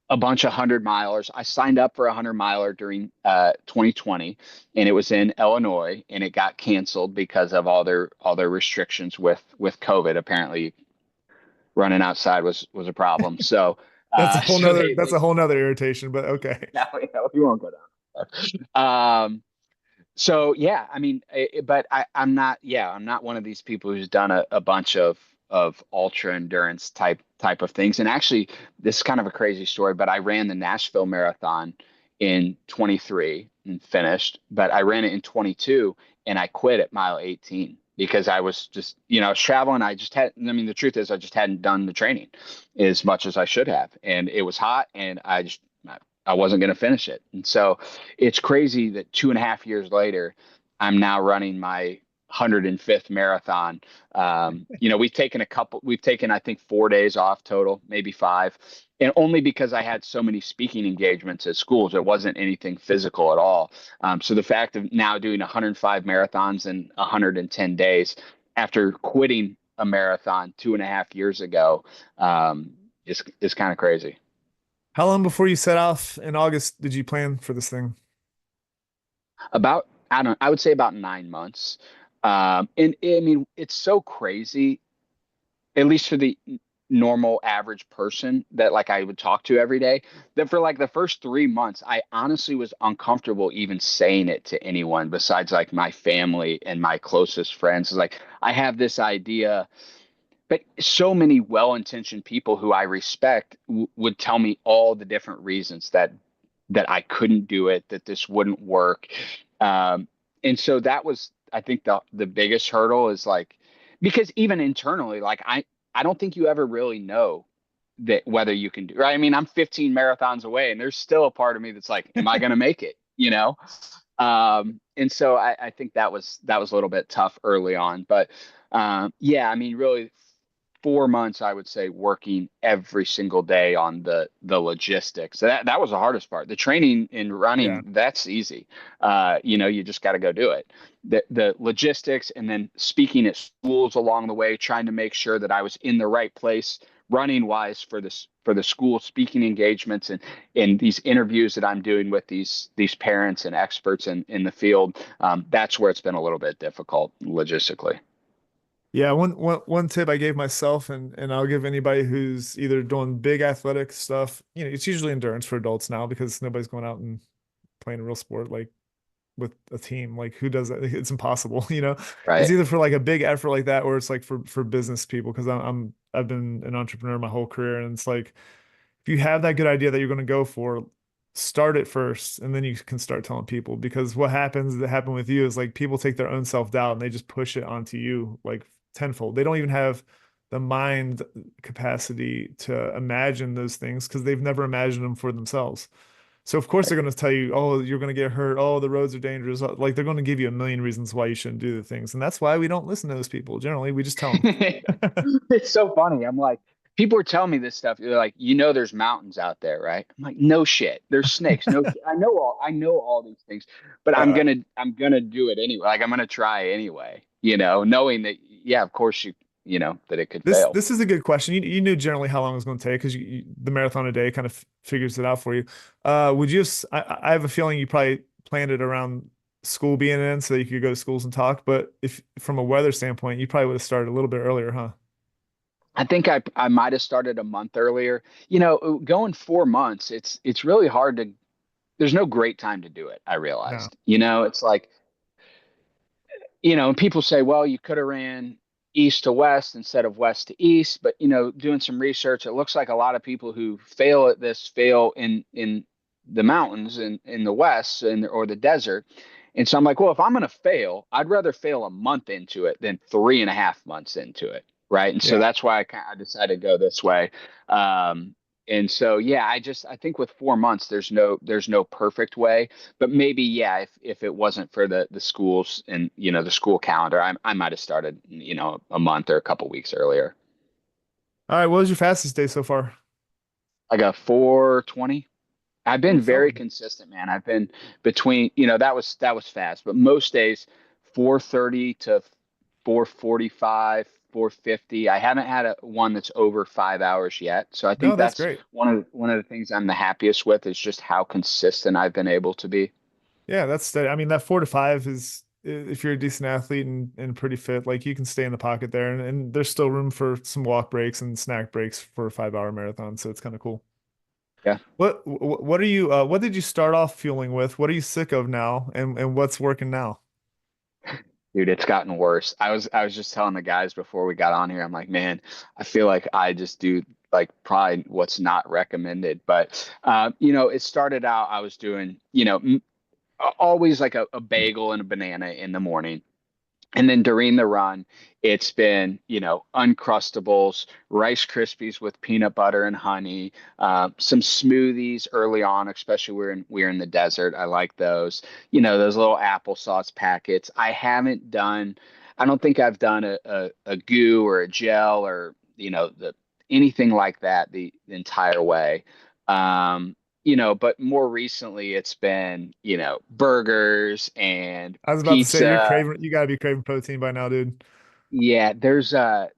a bunch of 100 milers. I signed up for a 100 miler during 2020, and it was in Illinois, and it got canceled because of all their restrictions with COVID. Apparently, running outside was a problem. So so
That's
they
a whole nother irritation, but okay.
no, we won't go down there. So yeah, I mean, but I'm not. Yeah, I'm not one of these people who's done a bunch of ultra endurance type of things. And actually, this is kind of a crazy story, but I ran the Nashville Marathon in 23 and finished, but I ran it in 22 and I quit at mile 18 because I was just, I was traveling. I just had, I mean, the truth is I just hadn't done the training as much as I should have. And it was hot and I wasn't going to finish it. And so it's crazy that 2.5 years later, I'm now running my 105th marathon. We've taken, I think, 4 days off total, maybe five. And only because I had so many speaking engagements at schools, it wasn't anything physical at all. So the fact of now doing 105 marathons in 110 days after quitting a marathon 2.5 years ago is kind of crazy.
How long before you set off in August did you plan for this thing?
I would say about 9 months. And I mean, it's so crazy, at least for the normal average person that like I would talk to every day, that for like the first 3 months, I honestly was uncomfortable even saying it to anyone besides like my family and my closest friends. Like I have this idea, but so many well-intentioned people who I respect would tell me all the different reasons that I couldn't do it, that this wouldn't work. And so that was, I think, the biggest hurdle is like, because even internally, like I don't think you ever really know that whether you can do, right. I mean, I'm 15 marathons away and there's still a part of me that's like, am I going to make it? And so I think that was a little bit tough early on, but yeah, I mean, really 4 months, I would say, working every single day on the logistics. That was the hardest part. The training and
Yeah.
running, that's easy. You just got to go do it. The logistics and then speaking at schools along the way, trying to make sure that I was in the right place running wise for the school speaking engagements and in these interviews that I'm doing with these parents and experts in the field. That's where it's been a little bit difficult logistically.
Yeah, one tip I gave myself and I'll give anybody who's either doing big athletic stuff, it's usually endurance for adults now because nobody's going out and playing a real sport like with a team. Like who does that? It's impossible, you know. It's
Right.
either for like a big effort like that or it's like for business people because I've been an entrepreneur my whole career and it's like if you have that good idea that you're going to go for, start it first and then you can start telling people because what happens that happened with you is like people take their own self-doubt and they just push it onto you like tenfold. They don't even have the mind capacity to imagine those things because they've never imagined them for themselves. So of course they're going to tell you, "Oh, you're going to get hurt. Oh, the roads are dangerous." Like they're going to give you a million reasons why you shouldn't do the things. And that's why we don't listen to those people. Generally, we just tell them.
It's so funny. I'm like, people are telling me this stuff. They're like, there's mountains out there, right? I'm like, no shit. There's snakes. No shit. I know all these things, but I'm
Uh,
gonna I'm gonna do it anyway. Like I'm gonna try anyway, knowing that, yeah, of course that it could
This
fail.
this is a good question. You knew generally how long it was going to take because the marathon a day kind of figures it out for you. Would you? I have a feeling you probably planned it around school being in so that you could go to schools and talk. But if from a weather standpoint, you probably would have started a little bit earlier, huh?
I think I might have started a month earlier. Going 4 months, it's really hard to. There's no great time to do it. I
No.
realized. It's like, and people say, well, you could have ran east to west instead of west to east. But, doing some research, it looks like a lot of people who fail at this fail in the mountains in the west or the desert. And so I'm like, well, if I'm going to fail, I'd rather fail a month into it than 3.5 months into it. Right. And so
Yeah.
that's why I decided to go this way. Um, and so, yeah, I think with 4 months, there's no perfect way, but maybe, yeah, if it wasn't for the schools and the school calendar, I might have started a month or a couple weeks earlier.
All right. What was your fastest day so far?
I got 4:20. I've
Yeah,
been very
solid.
consistent, man. I've been between, that was fast, but most days 4:30 to 4:45, 4:50. I haven't had one that's over 5 hours yet. So I
No,
think
that's
that's
great.
one of the things I'm the happiest with is just how consistent I've been able to be.
Yeah, that's steady. I mean, that 4 to 5 is if you're a decent athlete and pretty fit, like you can stay in the pocket there, and there's still room for some walk breaks and snack breaks for a 5 hour marathon. So it's kind of cool.
Yeah.
What are you what did you start off fueling with? What are you sick of now and what's working now?
Dude, it's gotten worse. I was just telling the guys before we got on here, I'm like, man, I feel like I just do like probably what's not recommended. But it started out I was doing, always like a bagel and a banana in the morning. And then during the run, it's been, Uncrustables, Rice Krispies with peanut butter and honey, some smoothies early on, especially we're in the desert. I like those. Those little applesauce packets. I don't think I've done a goo or a gel or, anything like that the entire way. But more recently it's been, burgers and
I was about to say
pizza.
you gotta be craving protein by now, dude.
Yeah, there's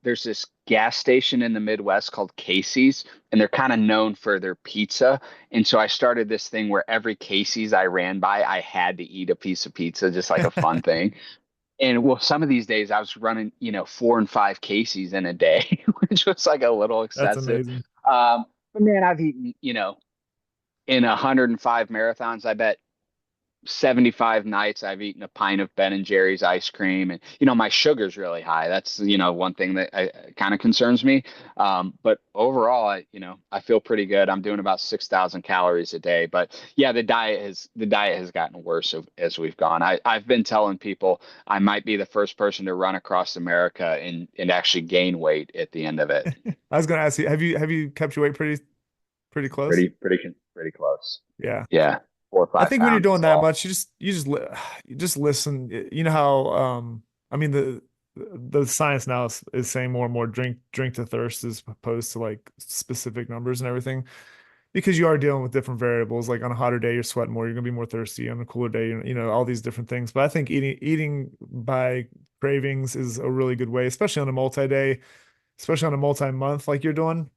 this gas station in the Midwest called Casey's, and they're kind of known for their pizza. And so I started this thing where every Casey's I ran by, I had to eat a piece of pizza, just like a fun thing. And well, some of these days I was running, 4 and 5 Casey's in a day, which was like a little
That's
excessive.
amazing.
But man, I've eaten, in 105 marathons, I bet 75 nights I've eaten a pint of Ben and Jerry's ice cream, and my sugar's really high. That's one thing that kind of concerns me. But overall, I feel pretty good. I'm doing about 6,000 calories a day. But yeah, the diet has gotten worse as we've gone. I've been telling people I might be the first person to run across America and actually gain weight at the end of it.
I was gonna ask you, have you kept your weight pretty close?
Pretty close.
Yeah.
Yeah, four or
I
five
think when you're
pounds
doing
is
that
all.
much, you just listen. You know how I mean the science now is saying more and more drink to thirst as opposed to like specific numbers and everything because you are dealing with different variables. Like on a hotter day, you're sweating more, you're gonna be more thirsty. On a cooler day, all these different things. But I think eating by cravings is a really good way, especially on a multi-day, especially on a multi-month like you're doing.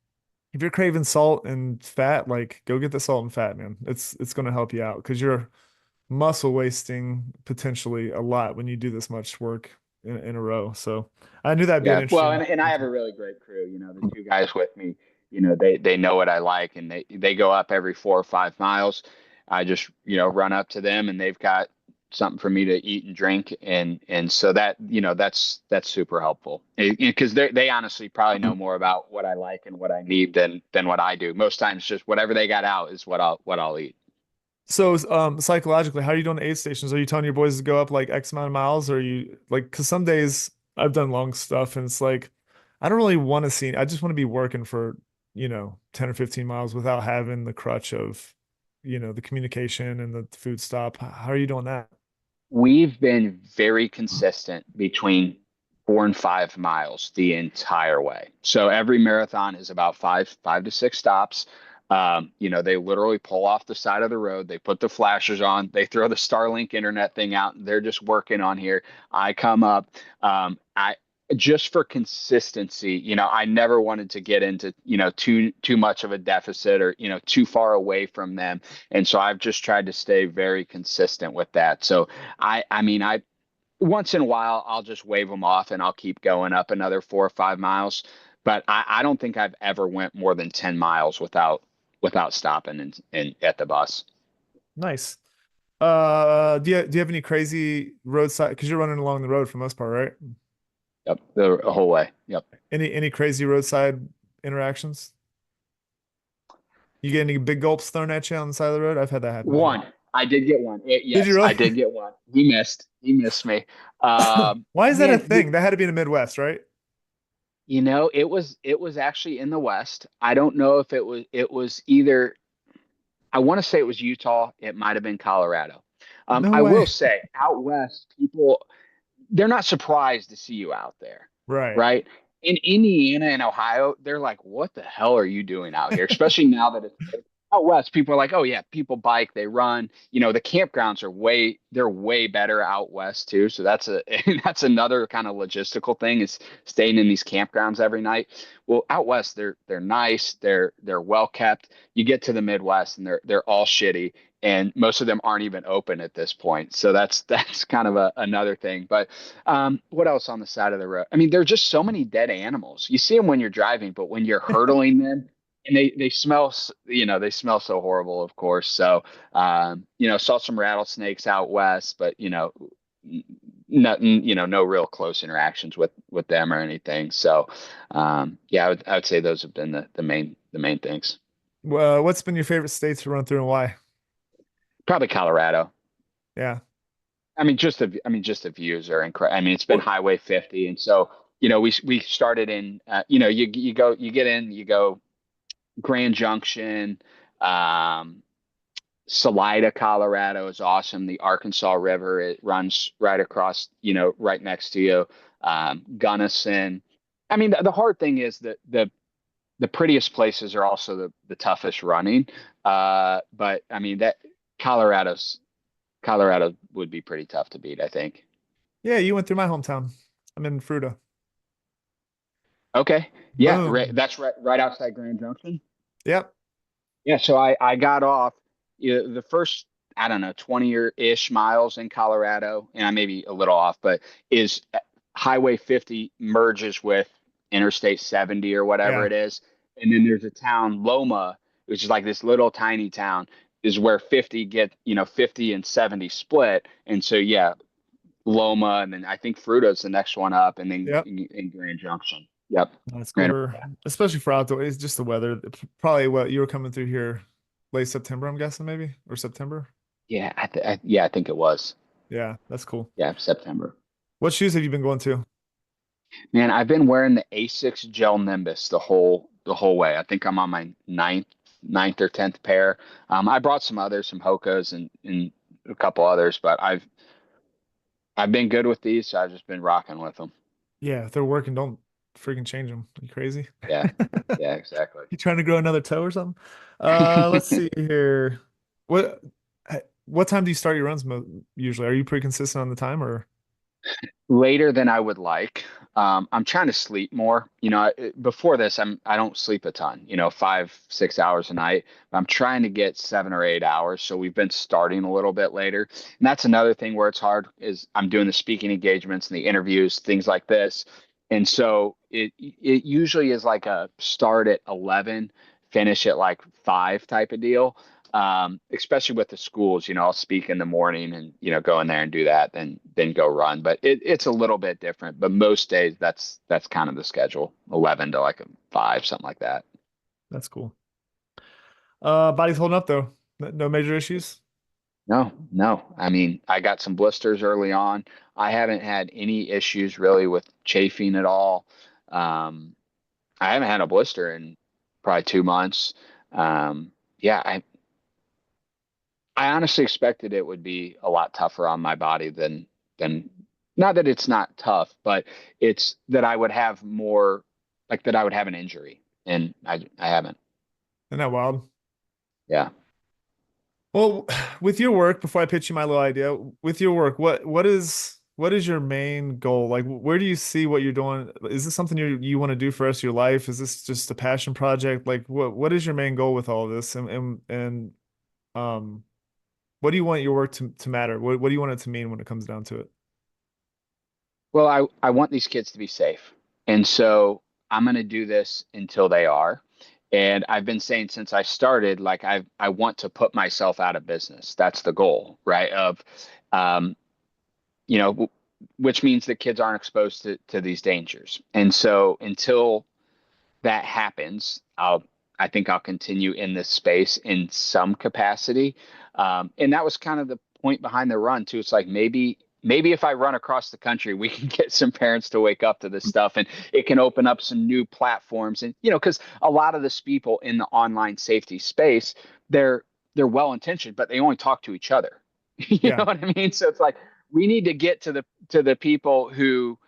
If you're craving salt and fat, like go get the salt and fat, man. It's gonna help you out because you're muscle wasting potentially a lot when you do this much work in a row. So I knew that'd be an
Yeah, well,
interesting.
and I have a really great crew. The two guys with me, they know what I like, and they go up every 4 or 5 miles. I just run up to them, and they've got something for me to eat and drink, and so that that's super helpful because they honestly probably know more about what I like and what I need than what I do. Most times, just whatever they got out is what I'll eat.
So psychologically, how are you doing aid stations? Are you telling your boys to go up like X amount of miles, or are you like? Because some days I've done long stuff, and it's like I don't really want to see. I just want to be working for 10 or 15 miles without having the crutch of the communication and the food stop. How are you doing that?
We've been very consistent between 4 and 5 miles the entire way. So every marathon is about five to six stops. They literally pull off the side of the road. They put the flashers on. They throw the Starlink internet thing out, and they're just working on here. I come up. I just for consistency, I never wanted to get into, too much of a deficit or, too far away from them. And so I've just tried to stay very consistent with that. So I mean, once in a while I'll just wave them off and I'll keep going up another 4 or 5 miles. But I don't think I've ever went more than 10 miles without stopping and at the bus.
Nice. Do you have any crazy roadside? Because you're running along the road for the most part, right?
Yep, the whole way. Yep.
Any crazy roadside interactions? You get any big gulps thrown at you on the side of the road? I've had that happen before.
One. I did get one.
Did you
Yes,
really?
I did get one. He missed. He missed me.
Why is that a
Man,
thing? That had to be in the Midwest, right?
it was actually in the West. I don't know if it was either. I want to say it was Utah. It might have been Colorado.
No
I will
way.
say out west, people they're not surprised to see you out there,
Right.
right? In Indiana and Ohio, they're like, "What the hell are you doing out here?" Especially now that it's out west. People are like, "Oh yeah, people bike, they run." The campgrounds they're way better out west too. So that's that's another kind of logistical thing is staying in these campgrounds every night. Well, out west, they're nice, they're well kept. You get to the Midwest and they're all shitty and most of them aren't even open at this point. So that's kind of another thing. But what else on the side of the road? I mean, there are just so many dead animals. You see them when you're driving, but when you're hurdling them, and they smell, they smell so horrible, of course. So, saw some rattlesnakes out west, but nothing, no real close interactions with them or anything. So, yeah, I would say those have been the main things.
Well, what's been your favorite states to run through and why?
Probably Colorado.
Yeah.
I mean, just the views are incredible. I mean, it's been
Well,
Highway 50, and so we started in, you get in, you go Grand Junction, um, Salida, Colorado is awesome. The Arkansas River, it runs right across, right next to you. Gunnison. I mean, the hard thing is that the prettiest places are also the toughest running. But I mean that Colorado would be pretty tough to beat, I think.
yeah, you went through my hometown. I'm in Fruta.
Okay. Yeah, right.
Boom.
That's right outside Grand Junction.
Yep.
Yeah, so I got off, the first, I don't know, 20 or ish miles in Colorado, and I may be a little off, but is Highway 50 merges with Interstate 70 or whatever
Yeah.
it is. And then there's a town, Loma, which is like this little tiny town, is where 50 and 70 split. And so, yeah, Loma, and then I think Fruta's the next one up, and then
Yep.
in Grand Junction. Yep.
That's cool
Grand-
for, especially for outdoor. It's just the weather. Probably what you were coming through here late September, I'm guessing maybe, or September.
Yeah, yeah, I think it was.
Yeah, that's cool.
Yeah, September.
What shoes have you been going to?
Man, I've been wearing the Asics Gel Nimbus the whole way. I think I'm on my ninth or tenth pair. I brought some others, some Hokas and a couple others, but I've been good with these, so I've just been rocking with them.
Yeah, if they're working, don't freaking change them. You crazy?
Yeah, yeah, exactly.
You trying to grow another toe or something? Let's see here. What what time do you start your runs usually? Are you pretty consistent on the time or?
Later than I would like. I'm trying to sleep more. Before this, I don't sleep a ton. 5, 6 hours a night. I'm trying to get 7 or 8 hours. So we've been starting a little bit later, and that's another thing where it's hard. Is I'm doing the speaking engagements and the interviews, things like this, and so it usually is like a start at 11, finish at like 5 type of deal. Especially with the schools, I'll speak in the morning and, go in there and do that, then go run. But it's a little bit different. But most days that's kind of the schedule, 11 to like a 5, something like that.
That's cool. Body's holding up though. No major issues.
No, no. I mean, I got some blisters early on. I haven't had any issues really with chafing at all. Um, I haven't had a blister in probably 2 months. Yeah, I honestly expected it would be a lot tougher on my body than not that it's not tough, but it's that I would have more, like that I would have an injury, and I haven't.
Isn't that wild?
Yeah.
Well, with your work, before I pitch you my little idea, with your work, what is your main goal? Like, where do you see what you're doing? Is this something you want to do for the rest of your life? Is this just a passion project? Like, what is your main goal with all this? And um, what do you want your work to matter? What do you want it to mean when it comes down to it?
Well, I want these kids to be safe, and so I'm going to do this until they are. And I've been saying since I started, like I want to put myself out of business. That's the goal, right? Um, you know, w- which means that kids aren't exposed to these dangers. And so until that happens, I think I'll continue in this space in some capacity. And that was kind of the point behind the run too. It's like maybe if I run across the country, we can get some parents to wake up to this stuff, and it can open up some new platforms. And because a lot of this people in the online safety space, they're well intentioned, but they only talk to each other. You
Yeah.
know what I mean? So it's like we need to get to the people who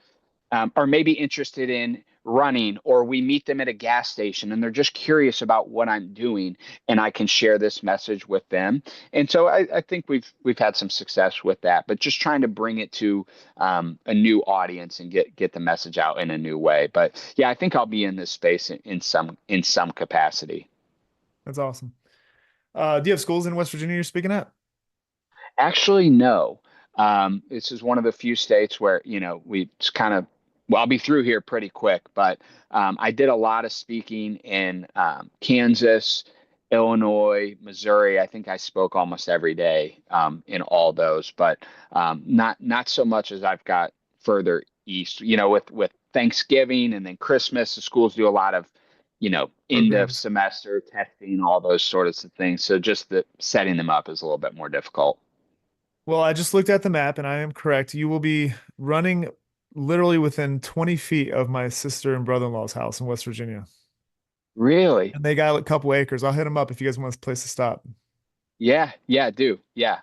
are maybe interested in running, or we meet them at a gas station and they're just curious about what I'm doing, and I can share this message with them. And so I think we've had some success with that, but just trying to bring it to a new audience and get the message out in a new way. But yeah, I think I'll be in this space in some capacity.
That's awesome. Do you have schools in West Virginia you're speaking at?
Actually, no. This is one of the few states where we just kind of well, I'll be through here pretty quick, but I did a lot of speaking in Kansas, Illinois, Missouri. I think I spoke almost every day in all those, but not so much as I've got further east. With Thanksgiving and then Christmas, the schools do a lot of, end of
Programs.
semester testing, all those sorts of things. So just the setting them up is a little bit more difficult.
Well, I just looked at the map and I am correct. You will be running literally within 20 feet of my sister and brother-in-law's house in West Virginia.
Really?
And they got a couple acres. I'll hit them up if you guys want a place to stop.
Yeah, yeah, do. Yeah.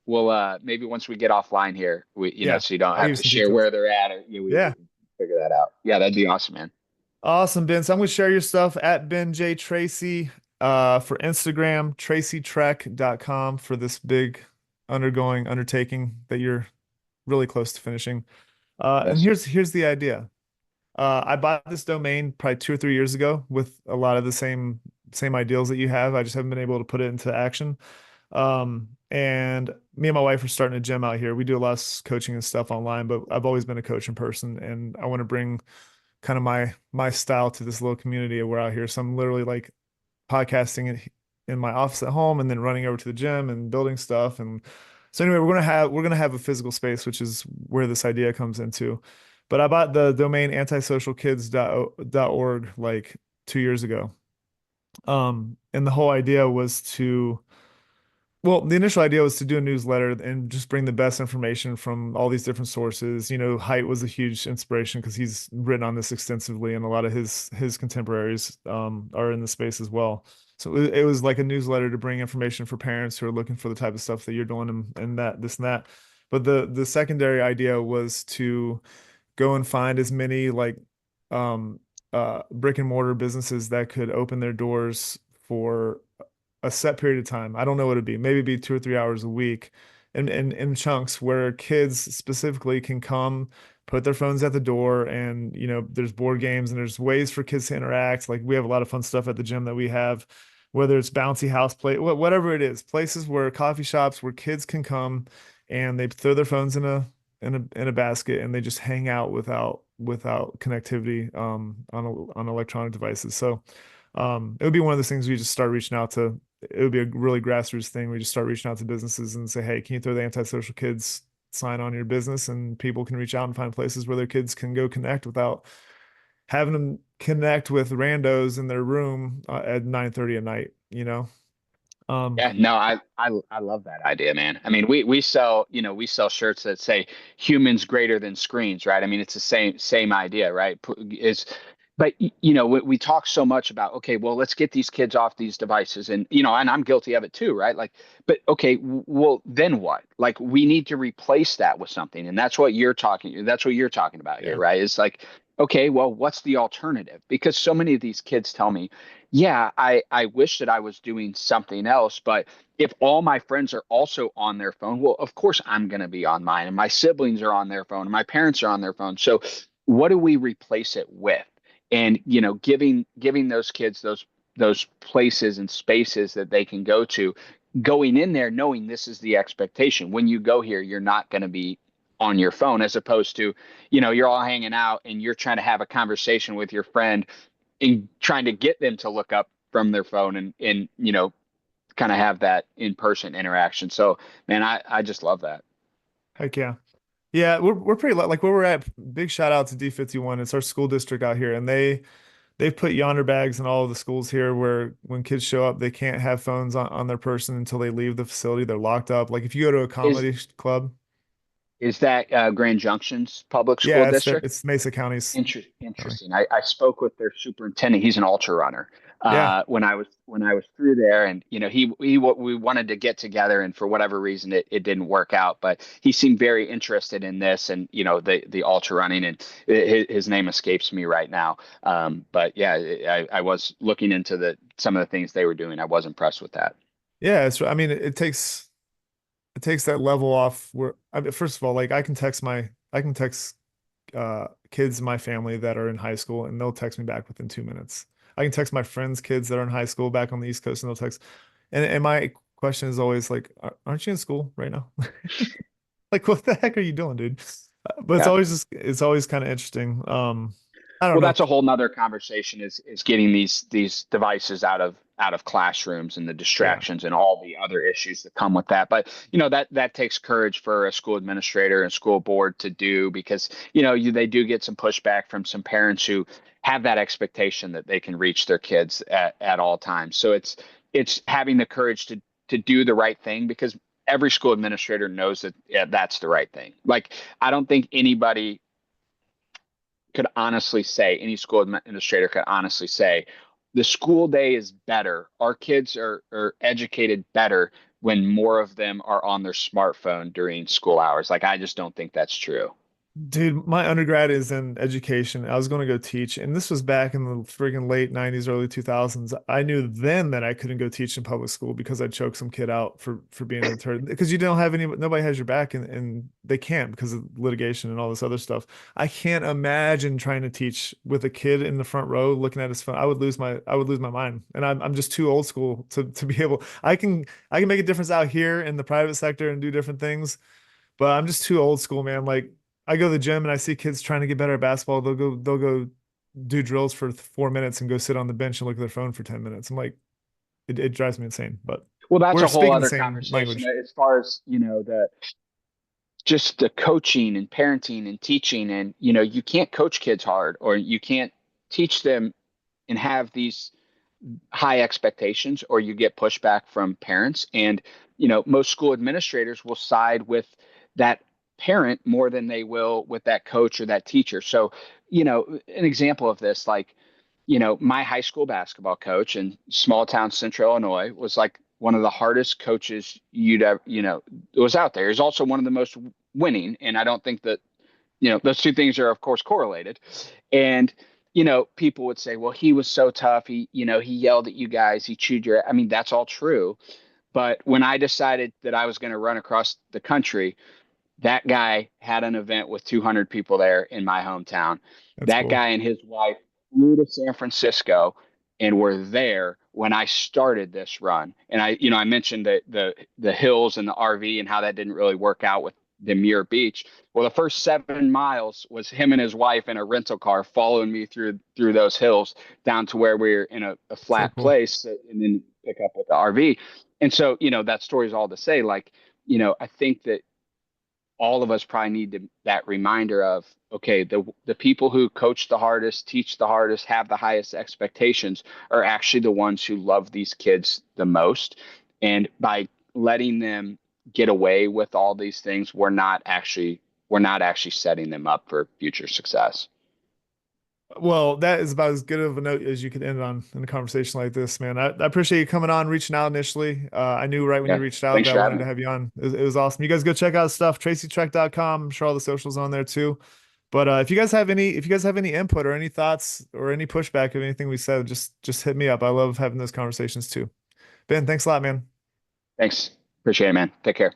Well, maybe once we get offline here,
Yeah,
so you don't
I'll give
have
you
to
some
share
details.
where they're at, or we
Yeah.
can figure that out. Yeah, that'd be awesome, man.
Awesome, Ben. So I'm going to share your stuff at Ben J. Tracy for Instagram, tracytrek.com for this big undertaking that you're really close to finishing. And
Yes.
here's the idea. I bought this domain probably 2 or 3 years ago with a lot of the same ideals that you have. I just haven't been able to put it into action. And me and my wife are starting a gym out here. We do a lot of coaching and stuff online, but I've always been a coach in person, and I want to bring kind of my style to this little community we're out here. So I'm literally like podcasting in my office at home and then running over to the gym and building stuff. And so anyway, we're gonna have a physical space, which is where this idea comes into. But I bought the domain antisocialkids.org like 2 years ago. And the whole idea was to well, the initial idea was to do a newsletter and just bring the best information from all these different sources. Haidt was a huge inspiration because he's written on this extensively, and a lot of his contemporaries are in the space as well. So it was like a newsletter to bring information for parents who are looking for the type of stuff that you're doing and that this and that. But the secondary idea was to go and find as many like um brick and mortar businesses that could open their doors for a set period of time. I don't know what it'd be. Maybe it'd be 2 or 3 hours a week in chunks where kids specifically can come, put their phones at the door, and there's board games and there's ways for kids to interact. Like we have a lot of fun stuff at the gym that we have, whether it's bouncy house play, whatever it is, places where coffee shops where kids can come and they throw their phones in a basket and they just hang out without connectivity on electronic devices. So it would be one of those things we just start reaching out to. It would be a really grassroots thing. We just start reaching out to businesses and say, hey, can you throw the antisocial kids sign on your business? And people can reach out and find places where their kids can go connect without having them connect with randos in their room at 9:30 at night, you know? Um,
Yeah, no, I love that idea, man. I mean, we sell shirts that say humans greater than screens, right? I mean, it's the same idea, right? But we talk so much about, okay, well, let's get these kids off these devices, and I'm guilty of it too, right? Like, but okay, well, then what? Like, we need to replace that with something, and that's what you're talking about here,
yeah.
right? It's like, okay, well, what's the alternative? Because so many of these kids tell me, yeah, I wish that I was doing something else, but if all my friends are also on their phone, well, of course I'm going to be on mine, and my siblings are on their phone, and my parents are on their phone. So, what do we replace it with? And giving those kids those places and spaces that they can go to, going in there knowing this is the expectation. When you go here, you're not going to be on your phone, as opposed to, you're all hanging out and you're trying to have a conversation with your friend and trying to get them to look up from their phone and kind of have that in-person interaction. So, man, I just love that.
Heck yeah. Yeah, we're pretty like where we're at. Big shout out to D51. It's our school district out here, and they've put yonder bags in all of the schools here where when kids show up, they can't have phones on their person until they leave the facility. They're locked up. Like if you go to a
Is
comedy club,
is that Grand Junction's public school
yeah,
district?
it's Mesa County's county.
Interesting. I spoke with their superintendent. He's an ultra runner.
Yeah.
When I was through there, and we wanted to get together, and for whatever reason it didn't work out. But he seemed very interested in this, and the ultra running, and his name escapes me right now. But yeah, I was looking into some of the things they were doing. I was impressed with that.
Yeah, I mean it takes that level off where I mean, first of all, like I can text kids in my family that are in high school and they'll text me back within 2 minutes. I can text my friends' kids that are in high school back on the East Coast and they'll text. And my question is always like, aren't you in school right now? Like, what the heck are you doing, dude? But
Yeah.
it's always kind of interesting. I don't
Well,
know.
that's a whole nother conversation is getting these devices out of classrooms and the
Yeah.
distractions and all the other issues that come with that. But that takes courage for a school administrator and school board to do because they do get some pushback from some parents who have that expectation that they can reach their kids at all times. So it's having the courage to do the right thing because every school administrator knows that that's the right thing. Like I don't think anybody could honestly say, any school administrator could honestly say, the school day is better. Our kids are educated better when more of them are on their smartphone during school hours. Like, I just don't think that's true.
Dude, my undergrad is in education. I was going to go teach, and this was back in the friggin' late 90s, early 2000s. I knew then that I couldn't go teach in public school because I'd choke some kid out for being a turd. Because you don't have nobody has your back, and they can't because of litigation and all this other stuff. I can't imagine trying to teach with a kid in the front row looking at his phone. I would lose my mind, and I'm just too old school to be able. I can make a difference out here in the private sector and do different things, but I'm just too old school, man. Like I go to the gym and I see kids trying to get better at basketball. They'll go do drills for 4 minutes and go sit on the bench and look at their phone for 10 minutes. I'm like, it drives me insane. But
Well, that's
we're
a whole
speaking the
other
same
conversation
language.
as far as, the just the coaching and parenting and teaching. And, you can't coach kids hard or you can't teach them and have these high expectations or you get pushback from parents and most school administrators will side with that parent more than they will with that coach or that teacher. So an example of this, like my high school basketball coach in small town central Illinois was like one of the hardest coaches you'd ever was out there. He's also one of the most winning, and I don't think that those two things are of course correlated. And people would say, well, he was so tough, he yelled at you guys, he chewed your, I mean, that's all true. But when I decided that I was going to run across the country, that guy had an event with 200 people there in my hometown.
That's
That
cool.
guy and his wife flew to San Francisco and were there when I started this run. And I mentioned that the hills and the RV and how that didn't really work out with the Muir Beach. Well, the first 7 miles was him and his wife in a rental car following me through those hills down to where we are in a
So
flat
cool.
place and then pick up with the RV. And so, that story is all to say, like, I think that all of us probably need that reminder of, okay, the people who coach the hardest, teach the hardest, have the highest expectations are actually the ones who love these kids the most. And by letting them get away with all these things, we're not actually setting them up for future success.
Well, that is about as good of a note as you could end on in a conversation like this, man. I appreciate you coming on, reaching out initially. I knew right when you
Yeah.
reached out
Thanks
that I
for
wanted
having
to
me.
have you on. It was awesome. You guys go check out stuff, tracytrek.com. I'm sure all the socials on there too. But if you guys have any input or any thoughts or any pushback of anything we said, just hit me up. I love having those conversations too. Ben, thanks a lot, man.
Thanks. Appreciate it, man. Take care.